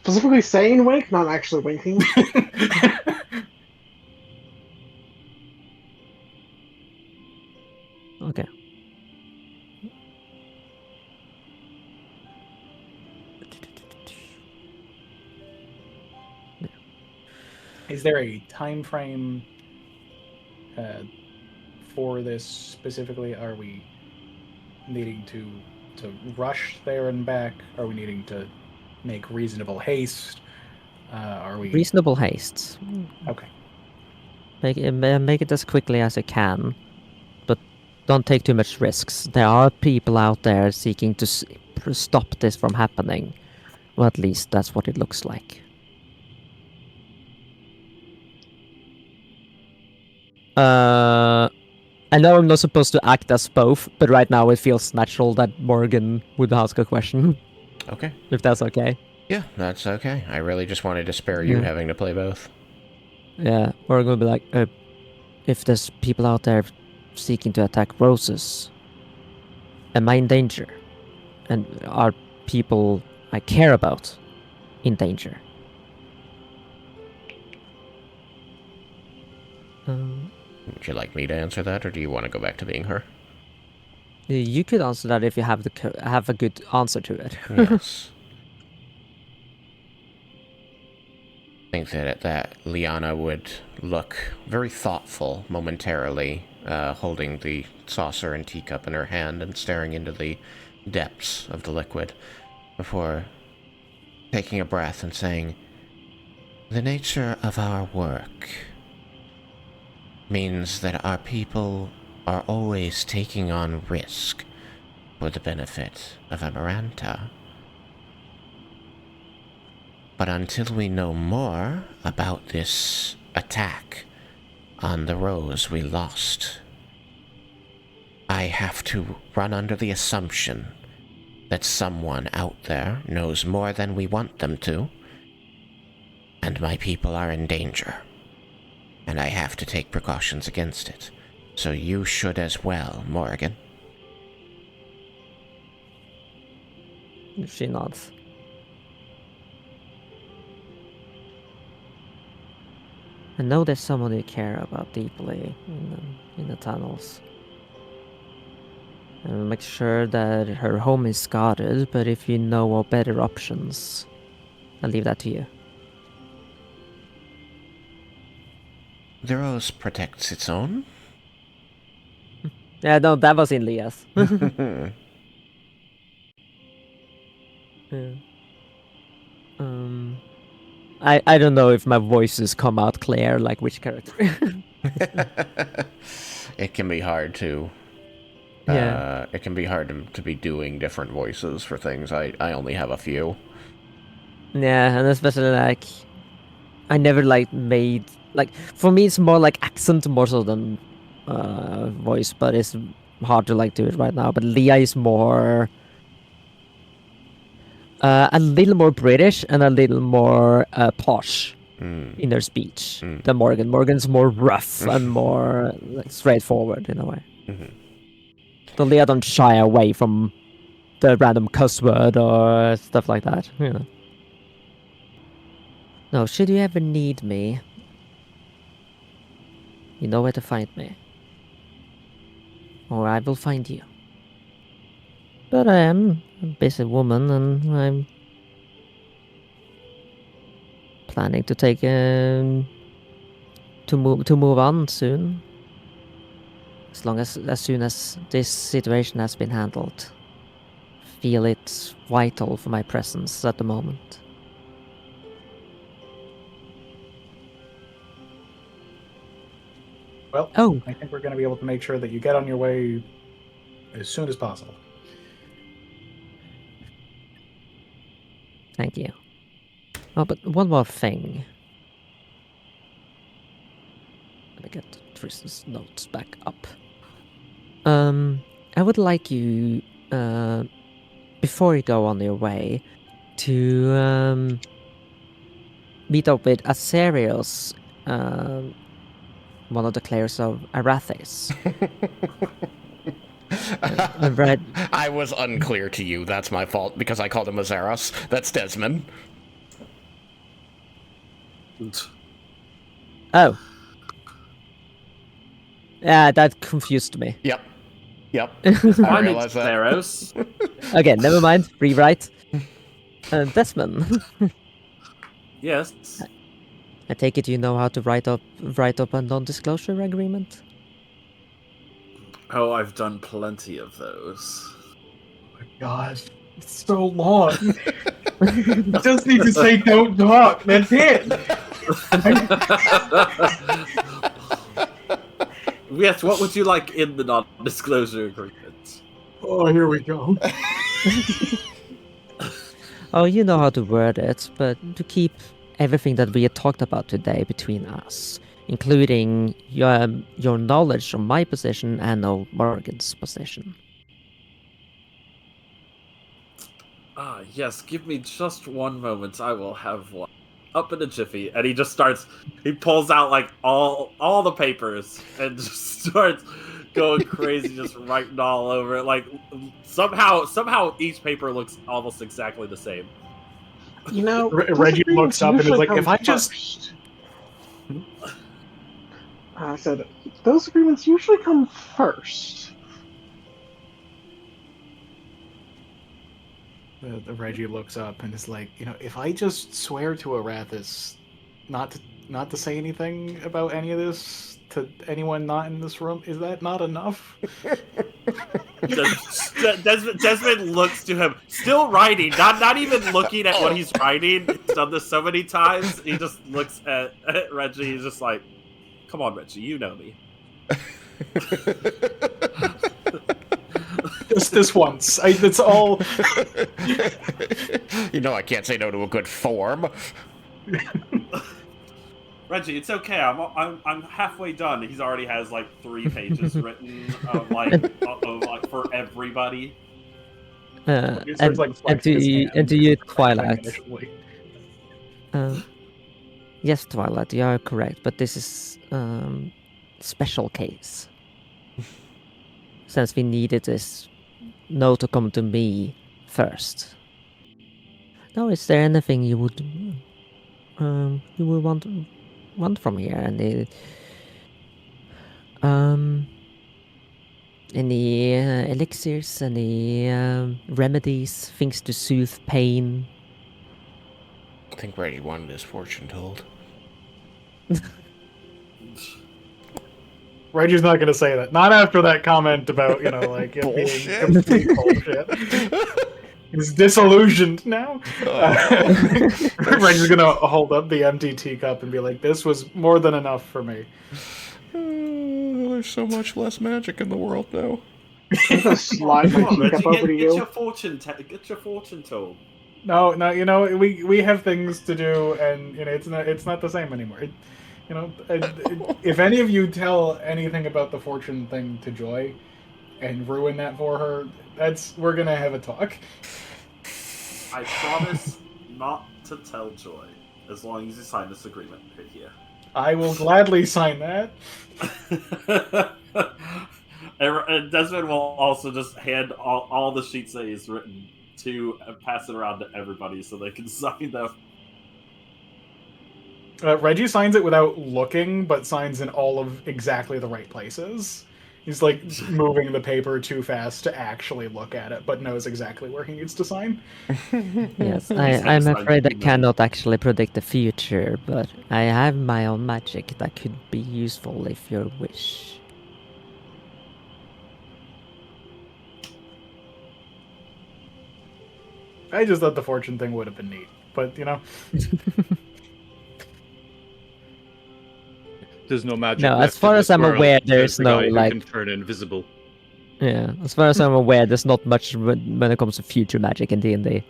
Specifically saying wink, not actually winking. Okay. Is there a time frame for this specifically? Are we needing to rush there and back? Are we needing to make reasonable haste? Are we Reasonable haste. okay? Make it as quickly as you can, but don't take too much risks. There are people out there seeking to stop this from happening. Well, at least that's what it looks like. I know I'm not supposed to act as both, but right now it feels natural that Morgan would ask a question. Okay. If that's okay. Yeah, that's okay. I really just wanted to spare you having to play both. Yeah, Morgan will be like, if there's people out there seeking to attack Roses, am I in danger? And are people I care about in danger? Would you like me to answer that, or do you want to go back to being her? You could answer that if you have have a good answer to it. Yes. I think that Liannah would look very thoughtful momentarily, holding the saucer and teacup in her hand and staring into the depths of the liquid, before taking a breath and saying, "The nature of our work means that our people are always taking on risk for the benefit of Amaranta. But until we know more about this attack on the Rose we lost, I have to run under the assumption that someone out there knows more than we want them to, and my people are in danger, and I have to take precautions against it. So you should as well, Morgan." She nods. I know there's someone you care about deeply in the tunnels. And make sure that her home is guarded, but if you know of better options, I'll leave that to you. The Rose protects its own. Yeah, no, that was in Leah's. Yeah. I don't know if my voices come out clear, like which character. It can be hard to. Yeah. It can be hard to be doing different voices for things. I only have a few. Yeah, and especially like I never like made like for me it's more like accent more so than voice, but it's hard to like do it right now. But Leah is more a little more British and a little more posh in her speech than Morgan. Morgan's more rough and more like, straightforward in a way. The Leah don't shy away from the random cuss word or stuff like that. You know. No, should you ever need me, you know where to find me. Or I will find you. But I am a busy woman and I'm planning to take to move on soon. As soon as this situation has been handled. Feel it's vital for my presence at the moment. Well, Oh, I think we're going to be able to make sure that you get on your way as soon as possible. thank you. Oh, but one more thing. Let me get Tristan's notes back up. I would like you, before you go on your way, to meet up with Aserios, one of the clerics of Arathis. Right. I was unclear to you. That's my fault because I called him Azaros. That's Desmin. Oh. Yeah, that confused me. Yep. Fine, I it's realized that. Theros. Okay, never mind. Rewrite. Desmond. Yes. I take it you know how to write up a non-disclosure agreement? Oh, I've done plenty of those. Oh my God, it's so long. You just need to say "don't talk." That's it. Yes, what would you like in the non-disclosure agreement? Oh, here we go. Oh, you know how to word it, but to keep everything that we had talked about today between us, including your knowledge of my position and of Morgan's position. Ah, yes, give me just one moment. I will have one. Up in a jiffy, and he just starts. He pulls out like all the papers and just starts going crazy, just writing all over it. Like somehow each paper looks almost exactly the same. You know, those Reggie agreements looks up and is usually like, come "If I just." first. I said, those agreements usually come first. The Reggie looks up and is like, if I just swear to Arathis not to say anything about any of this to anyone not in this room, is that not enough? Desmond looks to him, still writing, not even looking at what he's writing. He's done this so many times. He just looks at Reggie. He's just like, "Come on, Reggie, you know me." Just this once. That's all. I can't say no to a good form. Reggie, it's okay. I'm halfway done. He's already has like 3 pages written of like for everybody. He starts, like, flexing his hand And to you, for Twilight. initially. Yes, Twilight, you are correct, but this is special case. Since we needed this note to come to me first. Now, is there anything you would want from here? Any elixirs, any remedies, things to soothe pain? I think Reggie wanted his fortune told. Reggie's not gonna say that. Not after that comment about, it being Bullshit. complete bullshit. He's disillusioned now. Reggie's gonna hold up the empty teacup and be like, "This was more than enough for me." There's so much less magic in the world now. I'm gonna slide my Come on, Reggie, teacup over to get your you. get your fortune told. No, we have things to do, and it's not the same anymore. If any of you tell anything about the fortune thing to Joy, and ruin that for her, we're gonna have a talk. I promise not to tell Joy, as long as you sign this agreement right here. I will gladly sign that. And Desmond will also just hand all the sheets that he's written to and pass it around to everybody so they can sign them. Reggie signs it without looking, but signs in all of exactly the right places. He's like moving the paper too fast to actually look at it, but knows exactly where he needs to sign. Yes, I'm afraid I cannot actually predict the future, but I have my own magic that could be useful if you wish. I just thought the fortune thing would have been neat, but There's no magic. No, left as far in as this I'm world aware, because there's the no, guy who like- can turn invisible. Yeah, as far as I'm aware, there's not much when it comes to future magic in D&D.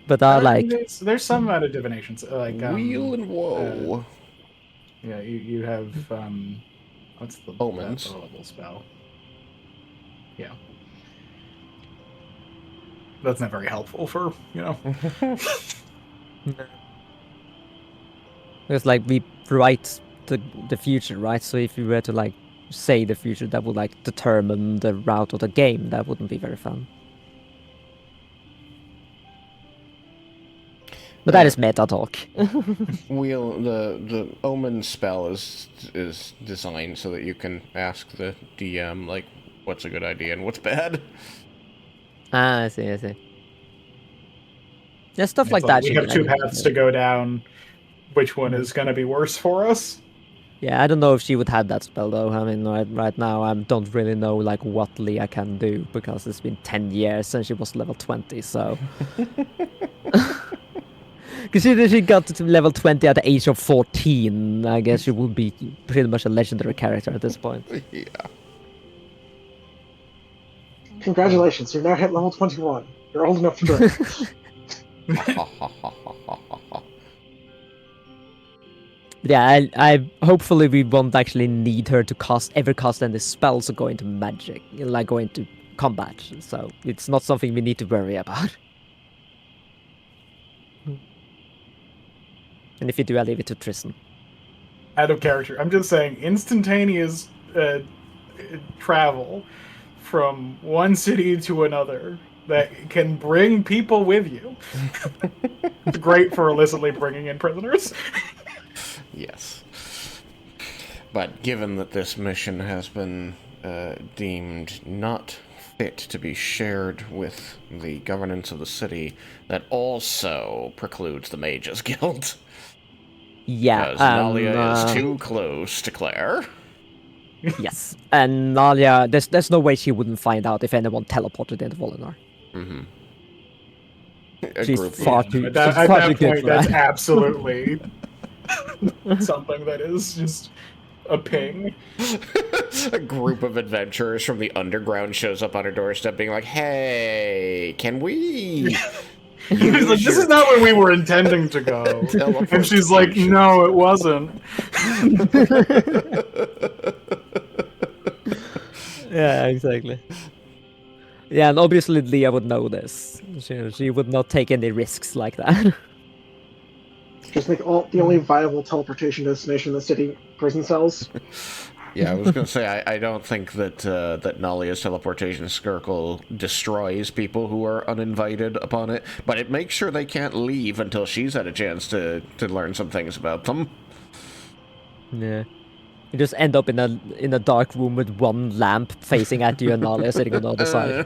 But there's some amount of divinations, like Wheel and woe. yeah, you have what's the Omens. the level spell? Yeah, that's not very helpful for It's like we write the future, right? So if you were to say the future, that would determine the route of the game. That wouldn't be very fun. But that is meta talk. The omen spell is designed so that you can ask the DM what's a good idea and what's bad. I see. There's stuff like that. We have two paths to go down. Which one is going to be worse for us? Yeah, I don't know if she would have that spell though. I mean, right now I don't really know what Leah can do because it's been 10 years since she was level 20. So, because she got to level 20 at the age of 14, I guess she would be pretty much a legendary character at this point. Yeah. Congratulations, you're now hit level 21. You're old enough to drink. Yeah, I hopefully we won't actually need her to ever cast any spells or go into magic, go into combat. So it's not something we need to worry about. And if you do, I'll leave it to Tristan. Out of character. I'm just saying, instantaneous travel from one city to another that can bring people with you. It's great for illicitly bringing in prisoners. Yes. But given that this mission has been deemed not fit to be shared with the governance of the city, that also precludes the Mages Guild. Yeah, Because Nalia is too close to Claire. Yes, and Nalia, there's no way she wouldn't find out if anyone teleported into Volinar. Mm-hmm. She's far too At that good point, for that's that. absolutely something that is just a ping. A group of adventurers from the underground shows up on her doorstep being like, hey, can we... He's like, this is not where we were intending to go. And she's like, no, it wasn't. Yeah, exactly. Yeah, and obviously Leah would know this. She would not take any risks like that. Just make the only viable teleportation destination in the city prison cells. Yeah, I was going to say, I don't think that Nalia's teleportation circle destroys people who are uninvited upon it, but it makes sure they can't leave until she's had a chance to learn some things about them. Yeah. You just end up in a dark room with one lamp facing at you and Nalia sitting on the other side.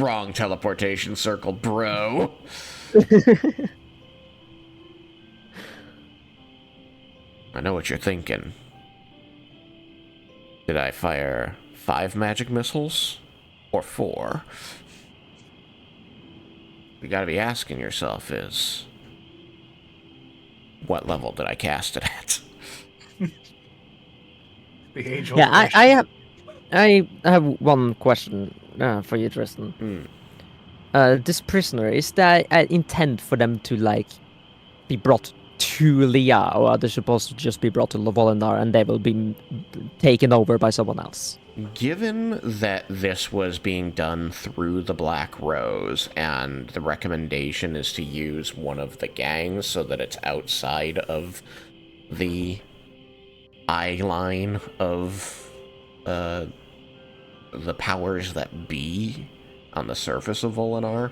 Wrong teleportation circle, bro. I know what you're thinking. Did I fire 5 magic missiles? Or 4? You gotta be asking yourself is, what level did I cast it at? The age Yeah, I have one question for you, Tristan. This prisoner, is there an intent for them to like be brought to Leah, or are they supposed to just be brought to Volinar and they will be taken over by someone else? Given that this was being done through the Black Rose, and the recommendation is to use one of the gangs so that it's outside of the eye line of the powers that be on the surface of Volinar,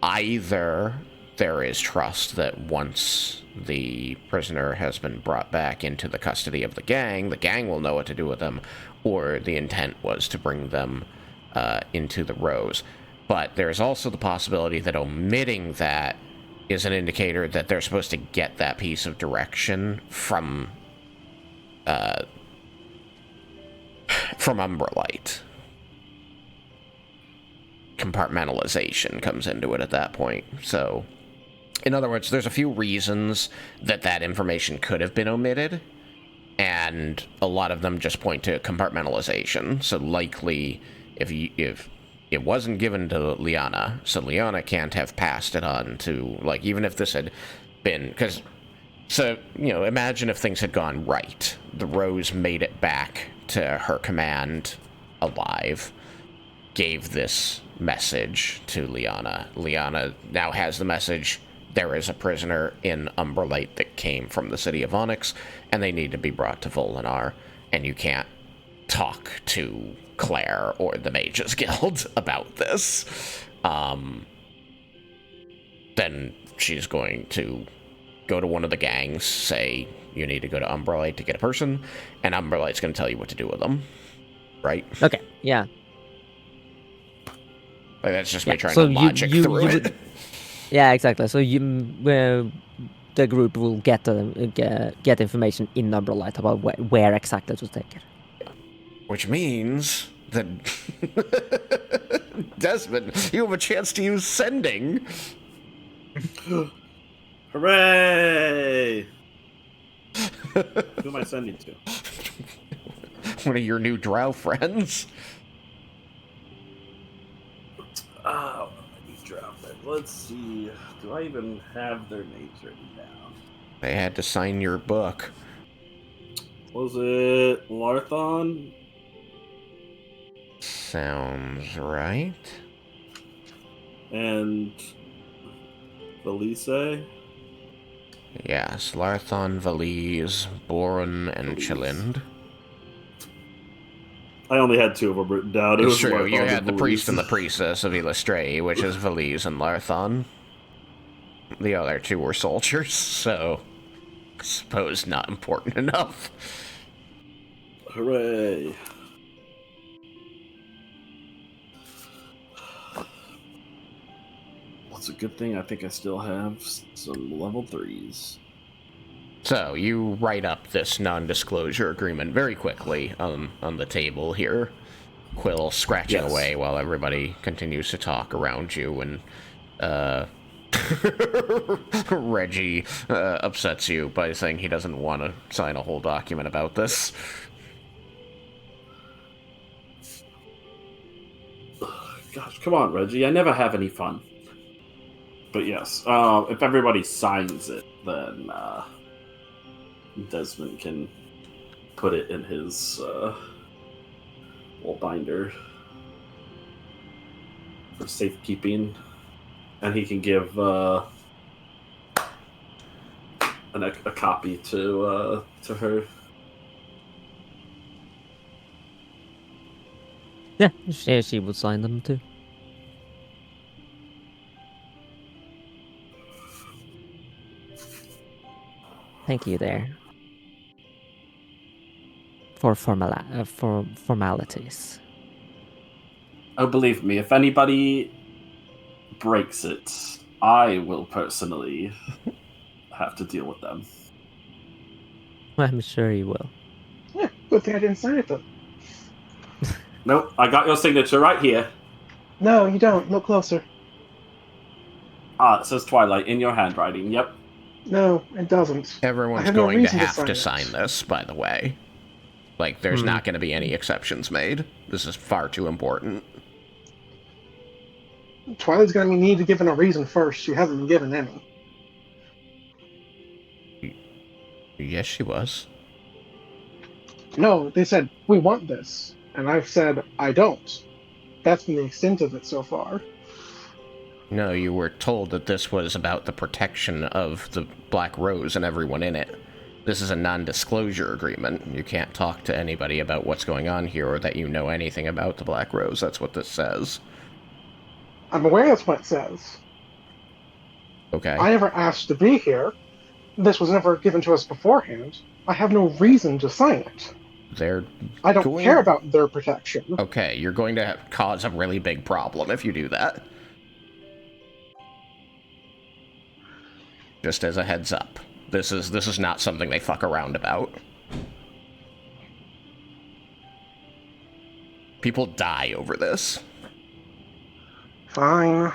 either there is trust that once the prisoner has been brought back into the custody of the gang will know what to do with them, or the intent was to bring them into the Rose. But there's also the possibility that omitting that is an indicator that they're supposed to get that piece of direction from Umbralight. Compartmentalization comes into it at that point. So, in other words, there's a few reasons that information could have been omitted, and a lot of them just point to compartmentalization. So likely, if it wasn't given to Liannah, so Liannah can't have passed it on to, like, even if this had been, because, so, imagine if things had gone right. The Rose made it back to her command alive, gave this message to Liannah. Liannah now has the message, there is a prisoner in Umbralight that came from the city of Onyx, and they need to be brought to Volinar, and you can't talk to Claire or the Mages Guild about this. Then she's going to go to one of the gangs, say, you need to go to Umbralight to get a person, and Umbralight's going to tell you what to do with them. Right? Okay, yeah. Like, that's just me trying to logic through it. Yeah, exactly. So the group will get information in Umbralight about where exactly to take it. Which means that Desmin, you have a chance to use sending. Hooray! Who am I sending to? One of your new drow friends. Oh, these drow friends. Let's see. Do I even have their names written down? They had to sign your book. Was it Larthon? Sounds right. And Valise? Yes, Larthon, Valise, Boron, and Chilind. I only had 2 of them written down. It's true, you had the priest and the priestess of Illustrae, which is Valise and Larthon. The other 2 were soldiers, so I suppose not important enough. Hooray. It's a good thing I think I still have some level 3s. So, you write up this non-disclosure agreement very quickly on the table here. Quill scratching away while everybody continues to talk around you, and Reggie upsets you by saying he doesn't want to sign a whole document about this. Gosh, come on, Reggie. I never have any fun. But yes, if everybody signs it, then Desmond can put it in his little binder for safekeeping, and he can give a copy to her. Yeah, she would sign them too. Thank you there. For formalities. Oh, believe me, if anybody breaks it, I will personally have to deal with them. I'm sure you will. Yeah, good thing I didn't sign it, though. Nope, I got your signature right here. No, you don't. Look closer. Ah, it says Twilight in your handwriting. Yep. No, it doesn't. I Everyone's have no going to reason have to it. sign this, by the way. Like, there's not going to be any exceptions made. This is far too important. Twilight's gonna need to give a reason first. She hasn't been given any. Yes, she was. No, they said, we want this. And I've said, I don't. That's been the extent of it so far. No, you were told that this was about the protection of the Black Rose and everyone in it. This is a non-disclosure agreement. You can't talk to anybody about what's going on here or that you know anything about the Black Rose. That's what this says. I'm aware that's what it says. Okay. I never asked to be here. This was never given to us beforehand. I have no reason to sign it. I don't care about their protection. Okay, you're going to cause a really big problem if you do that. Just as a heads up. This is not something they fuck around about. People die over this. Fine.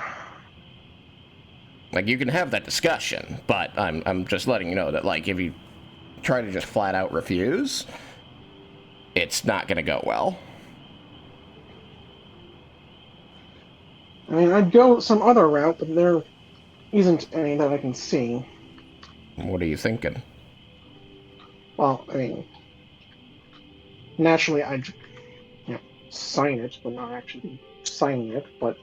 Like, you can have that discussion, but I'm just letting you know that, like, if you try to just flat out refuse, it's not gonna go well. I mean, I'd go some other route, but there isn't any that I can see. What are you thinking? Well, I mean, naturally I'd sign it, but not actually signing it, but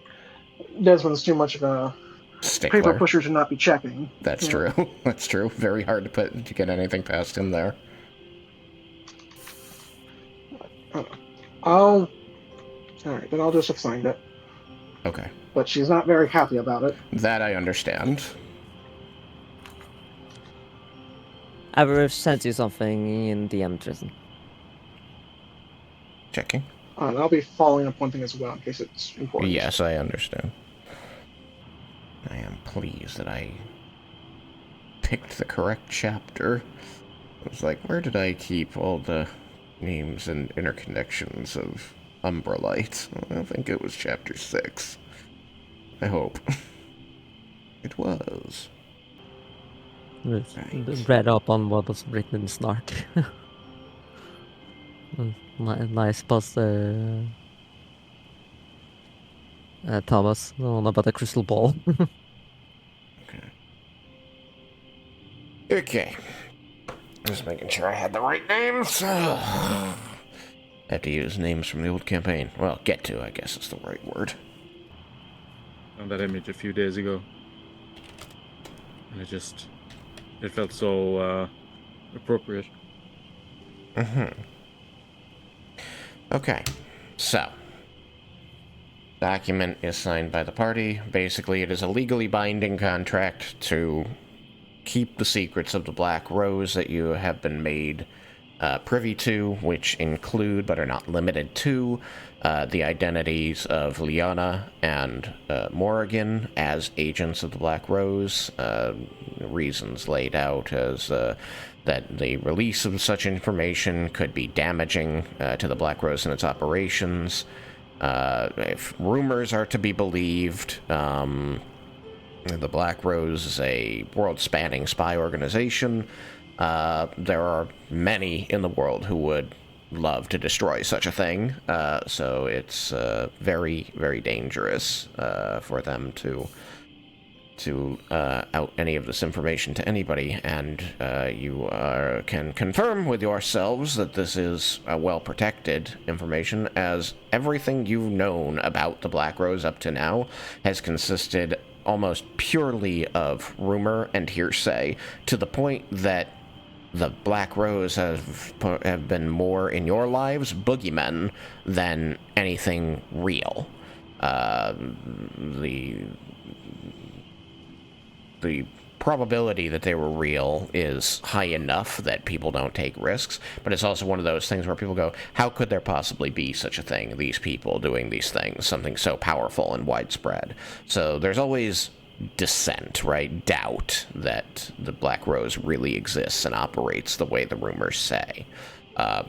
Desmond's too much of a Stickler. paper pusher to not be checking. That's true. That's true. Very hard to get anything past him there. Alright, then I'll just have signed it. Okay. But she's not very happy about it. That I understand. I will send you something in DM, Tristan. Checking. And I'll be following up one thing as well, in case it's important. Yes, I understand. I am pleased that I picked the correct chapter. I was like, where did I keep all the names and interconnections of Umbralite? I think it was chapter 6. I hope. It was. Right. Read up on what was written in Snark. Nice post there, Thomas. The one about the crystal ball. Okay. Just making sure I had the right names. Have to use names from the old campaign. Well, get to, I guess is the right word. Found that image a few days ago. And it felt so appropriate. Okay, so document is signed by the party. Basically, it is a legally binding contract to keep the secrets of the Black Rose that you have been made privy to, which include, but are not limited to, the identities of Liannah and Morrigan as agents of the Black Rose. Reasons laid out as that the release of such information could be damaging to the Black Rose and its operations. If rumors are to be believed, the Black Rose is a world-spanning spy organization. There are many in the world who would love to destroy such a thing, so it's very, very dangerous for them to out any of this information to anybody, and you can confirm with yourselves that this is well-protected information, as everything you've known about the Black Rose up to now has consisted almost purely of rumor and hearsay, to the point that the Black Rose have been more in your lives boogeymen than anything real. The probability that they were real is high enough that people don't take risks, but it's also one of those things where people go, how could there possibly be such a thing, these people doing these things, something so powerful and widespread? So there's always dissent, right? Doubt that the Black Rose really exists and operates the way the rumors say.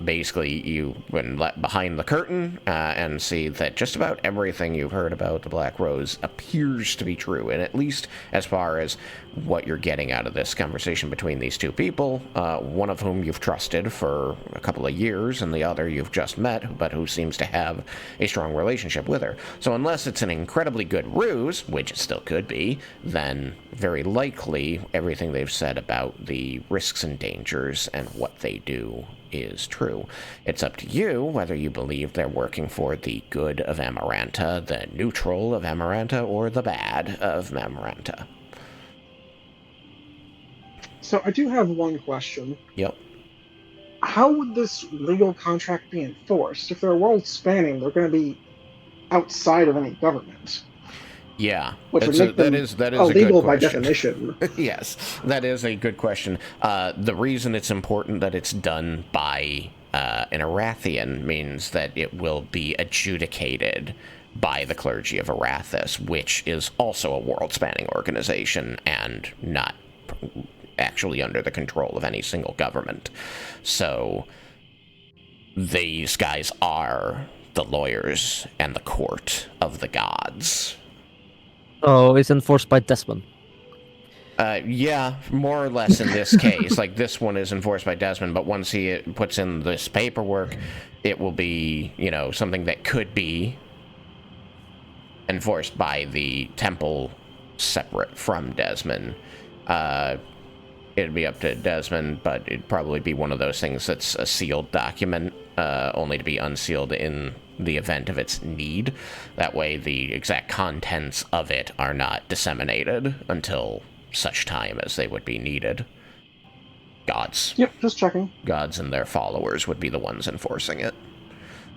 Basically, you've been let behind the curtain and see that just about everything you've heard about the Black Rose appears to be true, and at least as far as what you're getting out of this conversation between these two people, one of whom you've trusted for a couple of years, and the other you've just met, but who seems to have a strong relationship with her. So unless it's an incredibly good ruse, which it still could be, then very likely everything they've said about the risks and dangers and what they do is true. It's up to you whether you believe they're working for the good of Amaranta, the neutral of Amaranta, or the bad of Amaranta. So I do have one question. Yep. How would this legal contract be enforced? If they're world-spanning, they're going to be outside of any government. Yeah, Which would make them that is illegal a good by question. definition. Yes, that is a good question. The reason it's important that it's done by an Arathian means that it will be adjudicated by the clergy of Arathis, which is also a world-spanning organization and not actually under the control of any single government. So these guys are the lawyers and the court of the gods. Oh, it's enforced by Desmin. Yeah, more or less in this case. Like, this one is enforced by Desmond, but once he puts in this paperwork, it will be, something that could be enforced by the temple separate from Desmond. It'd be up to Desmond, but it'd probably be one of those things that's a sealed document, only to be unsealed in the event of its need. That way the exact contents of it are not disseminated until such time as they would be needed. Gods. Yep, just checking. Gods and their followers would be the ones enforcing it.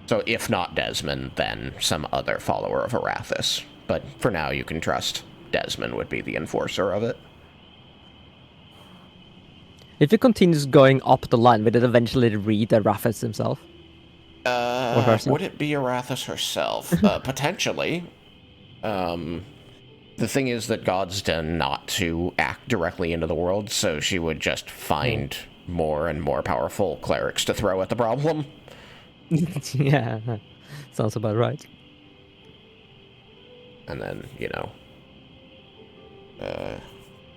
So if not Desmond, then some other follower of Arathis. But for now, you can trust Desmond would be the enforcer of it. If it continues going up the line, would it eventually read Arathis himself? Would it be Arathis herself? Potentially. The thing is that gods tend not to act directly into the world, so she would just find more and more powerful clerics to throw at the problem. Yeah, sounds about right. And then,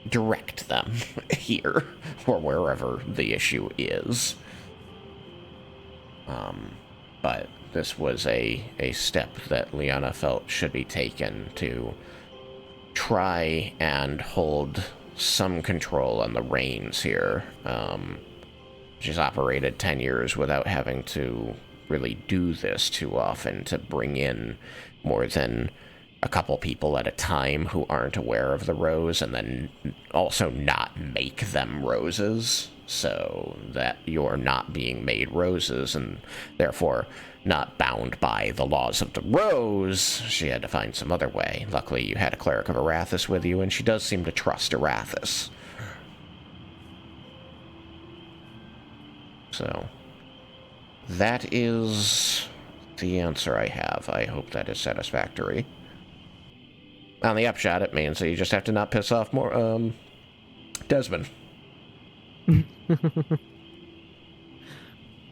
direct them here, or wherever the issue is. But this was a step that Liannah felt should be taken to try and hold some control on the reins here. She's operated 10 years without having to really do this too often, to bring in more than a couple people at a time who aren't aware of the rose, and then also not make them roses, so that you're not being made roses and therefore not bound by the laws of the rose. She had to find some other way. Luckily, you had a cleric of Arathis with you, and she does seem to trust Arathis. So, that is the answer I have. I hope that is satisfactory. On the upshot, it means that you just have to not piss off more, Desmond.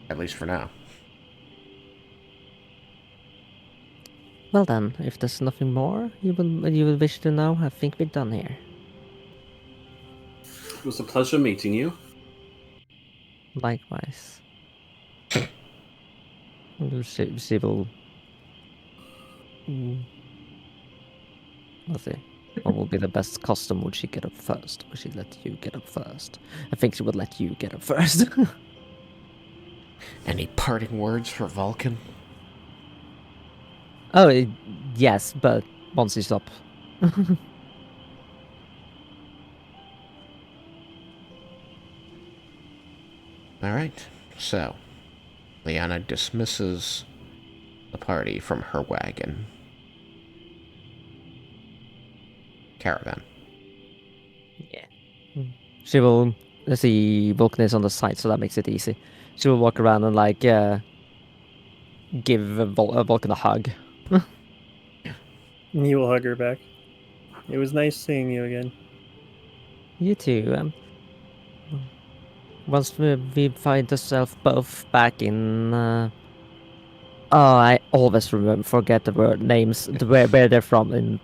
At least for now. Well then, if there's nothing more you would wish to know, I think we're done here. It was a pleasure meeting you. Likewise. She will... Let's see. What will be the best custom? Would she get up first? Would she let you get up first? I think she would let you get up first. Any parting words for Vulcan? Oh, yes, but once he's up. Alright, so Liannah dismisses the party from her wagon. Caravan. Yeah. She will... Let's see, Vulcan is on the side, so that makes it easy. She will walk around and, like, give Vulcan a hug. You will hug her back. It was nice seeing you again. You too. Once we find ourselves both back in. I always forget the word names. Where they're from in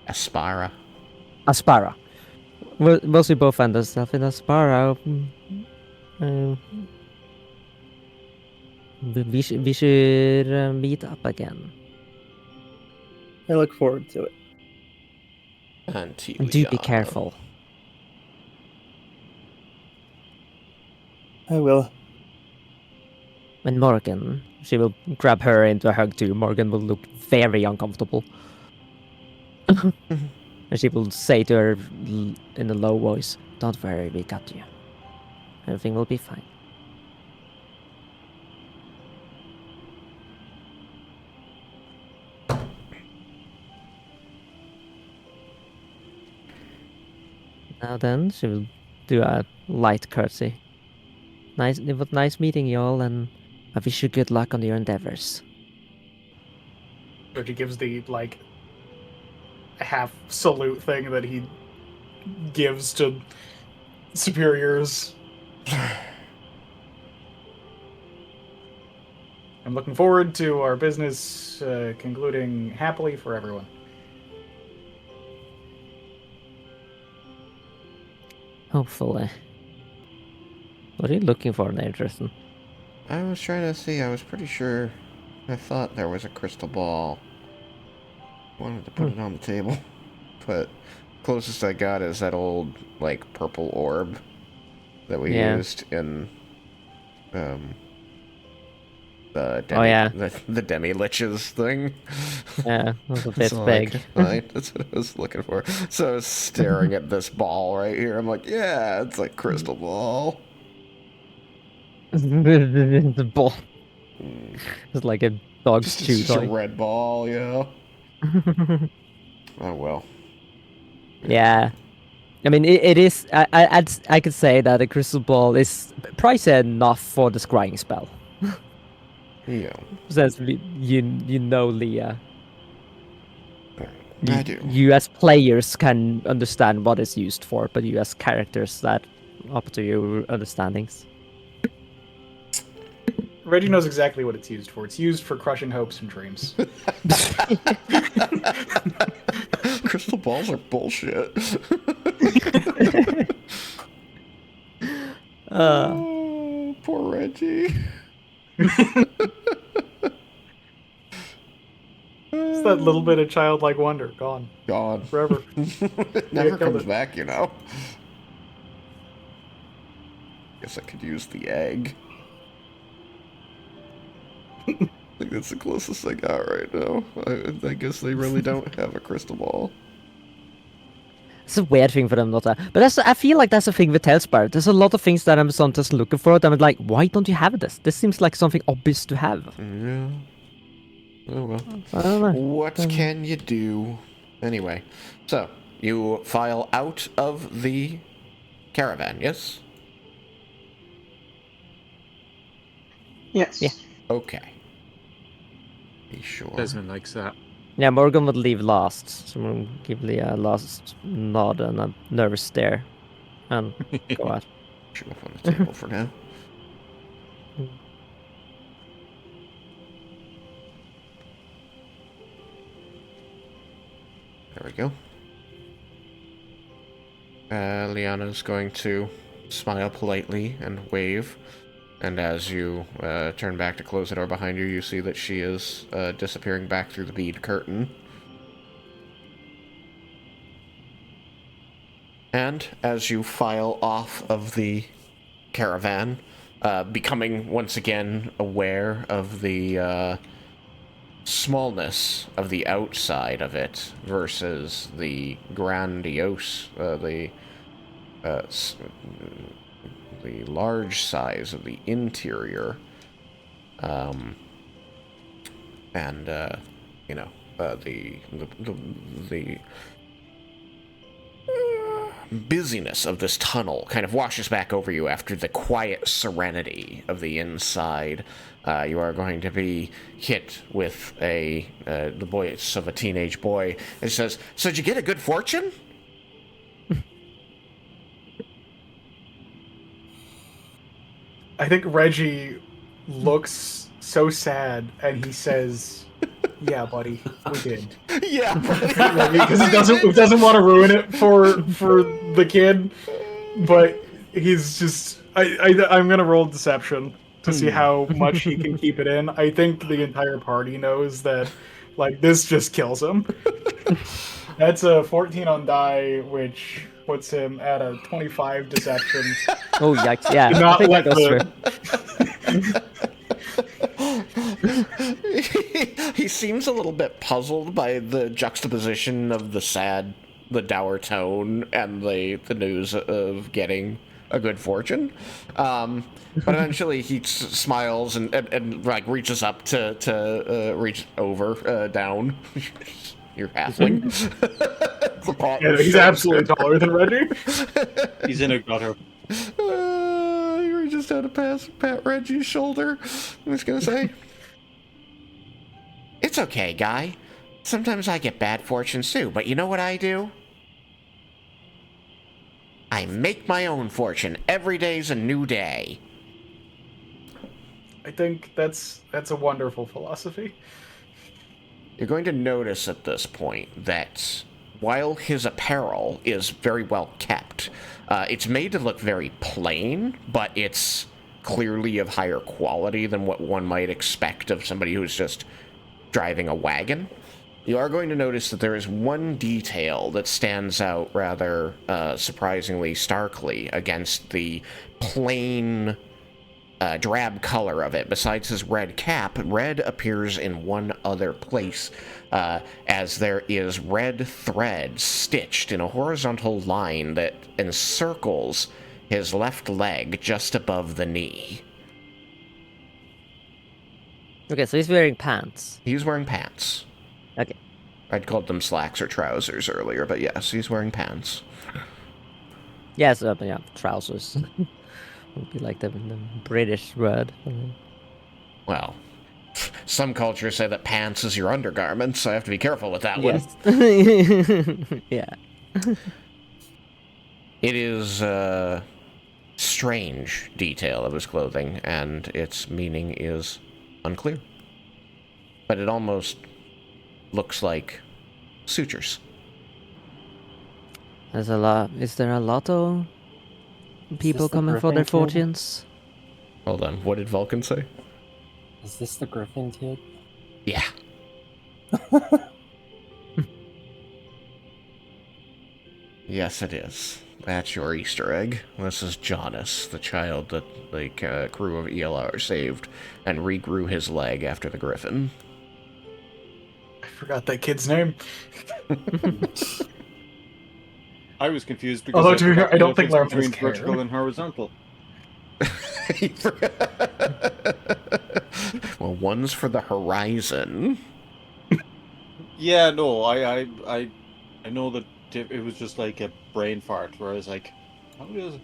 Aspara. Aspara. Once we both find ourselves in Aspara, we should meet up again. I look forward to it. And to And do be Liannah. careful. I will. And Morgan, she will grab her into a hug too. Morgan will look very uncomfortable. And she will say to her in a low voice, "Don't worry, we got you. Everything will be fine." Now then, she will do a light curtsy. It was nice meeting you all, and I wish you good luck on your endeavors. But he gives the like half salute thing that he gives to superiors. I'm looking forward to our business concluding happily for everyone. Hopefully. What are you looking for there, Tristan? I was trying to see. I was pretty sure. I thought there was a crystal ball. Wanted to put it on the table, but closest I got is that old like purple orb that we used in the demi liches thing. Yeah, that's a bit So big. That's what I was looking for. So I was staring at this ball right here. I'm like, yeah, it's like crystal ball. The ball. It's like a dog's chew Just a toy. red ball, yeah. Oh well. Yeah. I mean, it is. I could say that a crystal ball is pricey enough for the scrying spell. Yeah. Since you know Leah. I do. You as players can understand what it's used for, but you as characters, that up to your understandings. Reggie knows exactly what it's used for. It's used for crushing hopes and dreams. Crystal balls are bullshit. Oh, poor Reggie. It's that little bit of childlike wonder gone. Gone. Forever. It never comes back, you know. Guess I could use the egg. I think that's the closest I got right now. I guess they really don't have a crystal ball. It's a weird thing for them not to. But I feel like that's a thing with Tellspire. There's a lot of things that I'm sometimes looking for. I'm like, why don't you have this? This seems like something obvious to have. Yeah. Oh well. I don't know. What can you do? Anyway, so you file out of the caravan, yes? Yes. Yeah. Okay. Be sure. Desmond likes that. Yeah, Morgan would leave last. So I'm gonna give Leah a last nod and a nervous stare. And go out. Shoot up on the table for now. There we go. Liannah's going to smile politely and wave. And as you turn back to close the door behind you, you see that she is disappearing back through the bead curtain. And as you file off of the caravan, becoming once again aware of the smallness of the outside of it versus the grandiose, the large size of the interior, and the busyness of this tunnel kind of washes back over you after the quiet serenity of the inside. You are going to be hit with the voice of a teenage boy. It says, "So did you get a good fortune?" I think Reggie looks so sad, and he says, "Yeah, buddy, we did." Yeah, Because he doesn't want to ruin it for the kid, but he's just. I'm gonna roll deception to see how much he can keep it in. I think the entire party knows that, like, this just kills him. That's a 14 on die, which puts him at a 25 deception. Oh, yikes. Yeah, I Not think let that goes he through. seems a little bit puzzled by the juxtaposition of the dour tone and the news of getting a good fortune. But eventually he smiles and like reaches up to reach over, down. You're halfling. Yeah, he's absolutely taller than Reggie. He's in a gutter. He reaches down to pat Reggie's shoulder. I'm just gonna say, "It's okay, guy. Sometimes I get bad fortunes too, but you know what I do? I make my own fortune. Every day's a new day." I think that's a wonderful philosophy. You're going to notice at this point that while his apparel is very well kept, it's made to look very plain, but it's clearly of higher quality than what one might expect of somebody who's just driving a wagon. You are going to notice that there is one detail that stands out rather surprisingly starkly against the plain drab color of it. Besides his red cap, red appears in one other place, as there is red thread stitched in a horizontal line that encircles his left leg just above the knee. Okay, so he's wearing pants. He's wearing pants. Okay. I'd called them slacks or trousers earlier, but yes, he's wearing pants. Yes, yeah, trousers. Would be like the British word. Well, some cultures say that pants is your undergarment, so I have to be careful with that one. Yes. Yeah. It is a strange detail of his clothing, and its meaning is unclear. But it almost looks like sutures. There's a lot. Is there a lot of people the coming for their Griffin kid? fortunes? Hold on, what did Vulcan say? Is this the Griffin kid? Yeah. Yes, it is. That's your Easter egg. This is Jonas, the child that the crew of ELR saved and regrew his leg after the Griffin. I forgot that kid's name. I was confused because Although, to be fair, forgot I the don't think difference Larry between cared. vertical and horizontal. Well, one's for the horizon. Yeah, no, I know that it was just like a brain fart, where I was like, how does...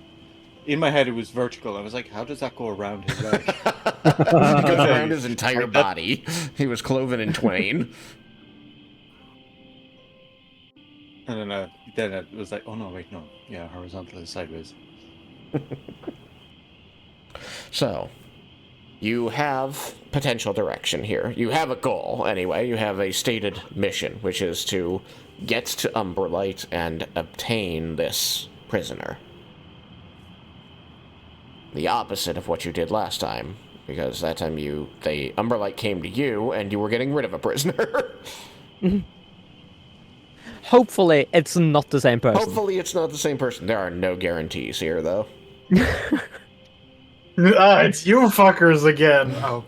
In my head, it was vertical. I was like, how does that go around his leg? It goes around his entire body. He was cloven in twain. And then it was like, oh no, wait, no. Yeah, horizontal is sideways. So, you have potential direction here. You have a goal, anyway. You have a stated mission, which is to get to Umberlight and obtain this prisoner. The opposite of what you did last time, because that time the Umberlight came to you, and you were getting rid of a prisoner. Hopefully, it's not the same person. Hopefully it's not the same person. There are no guarantees here, though. It's you fuckers again. Oh.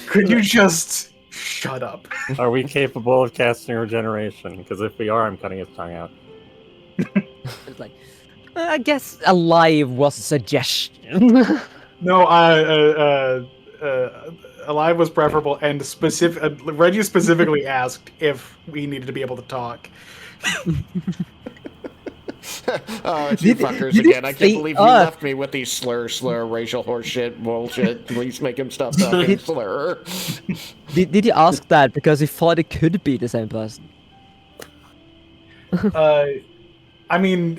Could you just shut up? Are we capable of casting regeneration? Because if we are, I'm cutting his tongue out. It's like, I guess alive was a suggestion. No, alive was preferable, and Reggie specifically asked if we needed to be able to talk. Oh, it's you fuckers did you again. I can't see believe you us? left me with these slur, racial horseshit, bullshit. Please make him stop talking slur. Did you ask that because you thought it could be the same person? I mean,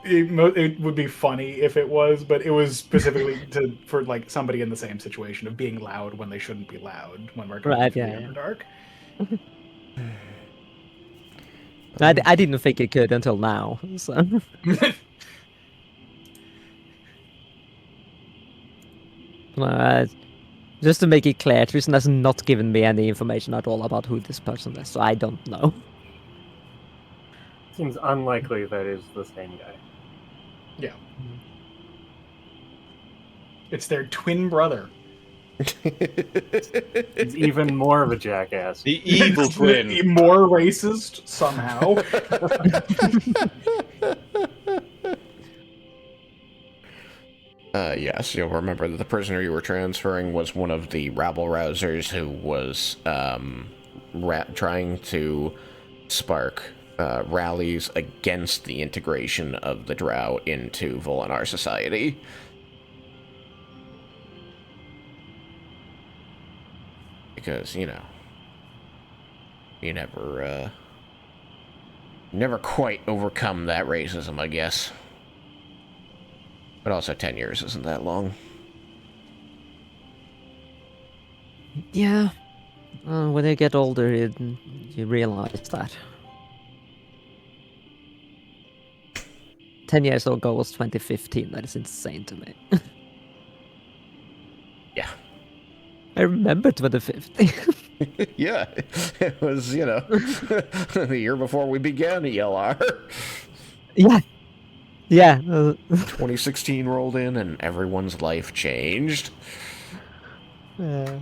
it would be funny if it was, but it was specifically for like somebody in the same situation of being loud when they shouldn't be loud when we're going Right, through yeah, the yeah. Underdark. I didn't think it could until now. So. Just to make it clear, Tristan has not given me any information at all about who this person is, so I don't know. Seems unlikely that is the same guy. Yeah. It's their twin brother. He's even more of a jackass. The evil twin. More racist, somehow. Yes, you'll remember that the prisoner you were transferring was one of the rabble-rousers who was trying to spark rallies against the integration of the Drow into Volinar society. Because, you know, you never quite overcome that racism, I guess. But also 10 years isn't that long. Yeah. When you get older, you realize that. 10 years ago was 2015. That is insane to me. Yeah. I remember 2015. Yeah, it was, you know, the year before we began ELR. Yeah. Yeah. 2016 rolled in and everyone's life changed. That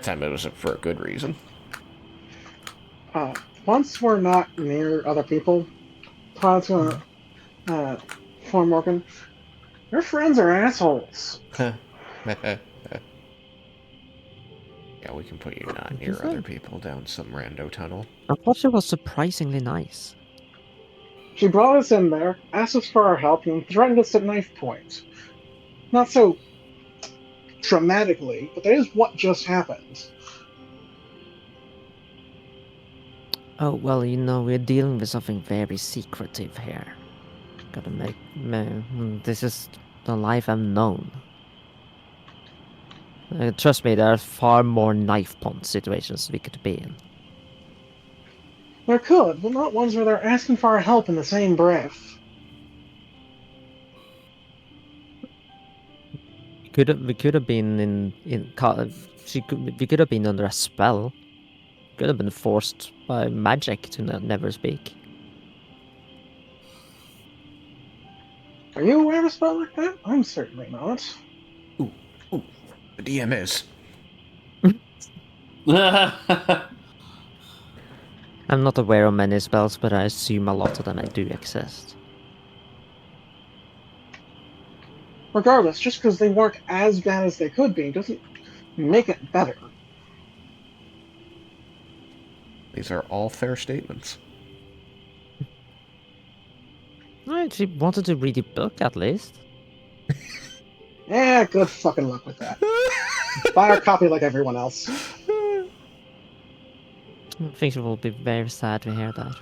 time it was for a good reason. Once we're not near other people, Todd's gonna inform Morgan. Your friends are assholes. Yeah, we can put you not near other people down some rando tunnel. I thought she was surprisingly nice. She brought us in there, asked us for our help, and threatened us at knife point. Not so dramatically, but that is what just happened. Oh, well, you know, we're dealing with something very secretive here. Gotta make... This is the life I've known. Trust me, there are far more knife point situations we could be in. There could, but not ones where they're asking for our help in the same breath. We could have been we could have been under a spell. Could have been forced by magic to never speak. Are you aware of a spell like that? I'm certainly not. Ooh, the DM is. I'm not aware of many spells, but I assume a lot of them do exist. Regardless, just because they weren't as bad as they could be doesn't make it better. These are all fair statements. Right, she wanted to read the book at least. Yeah, good fucking luck with that. Buy our copy like everyone else. I think she will be very sad to hear that.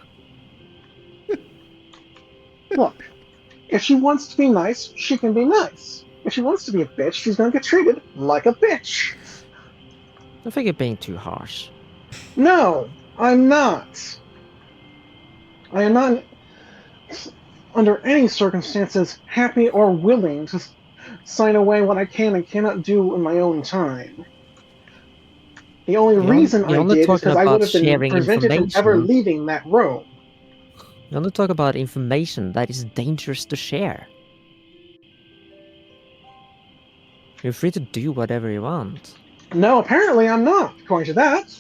Look, if she wants to be nice, she can be nice. If she wants to be a bitch, she's gonna get treated like a bitch. I think you're being too harsh. No, I'm not. I am not, under any circumstances, happy or willing to sign away what I can and cannot do in my own time. The only reason I did is because I would have been prevented from ever leaving that room. You want to talk about information that is dangerous to share. You're free to do whatever you want. No, apparently I'm not, according to that.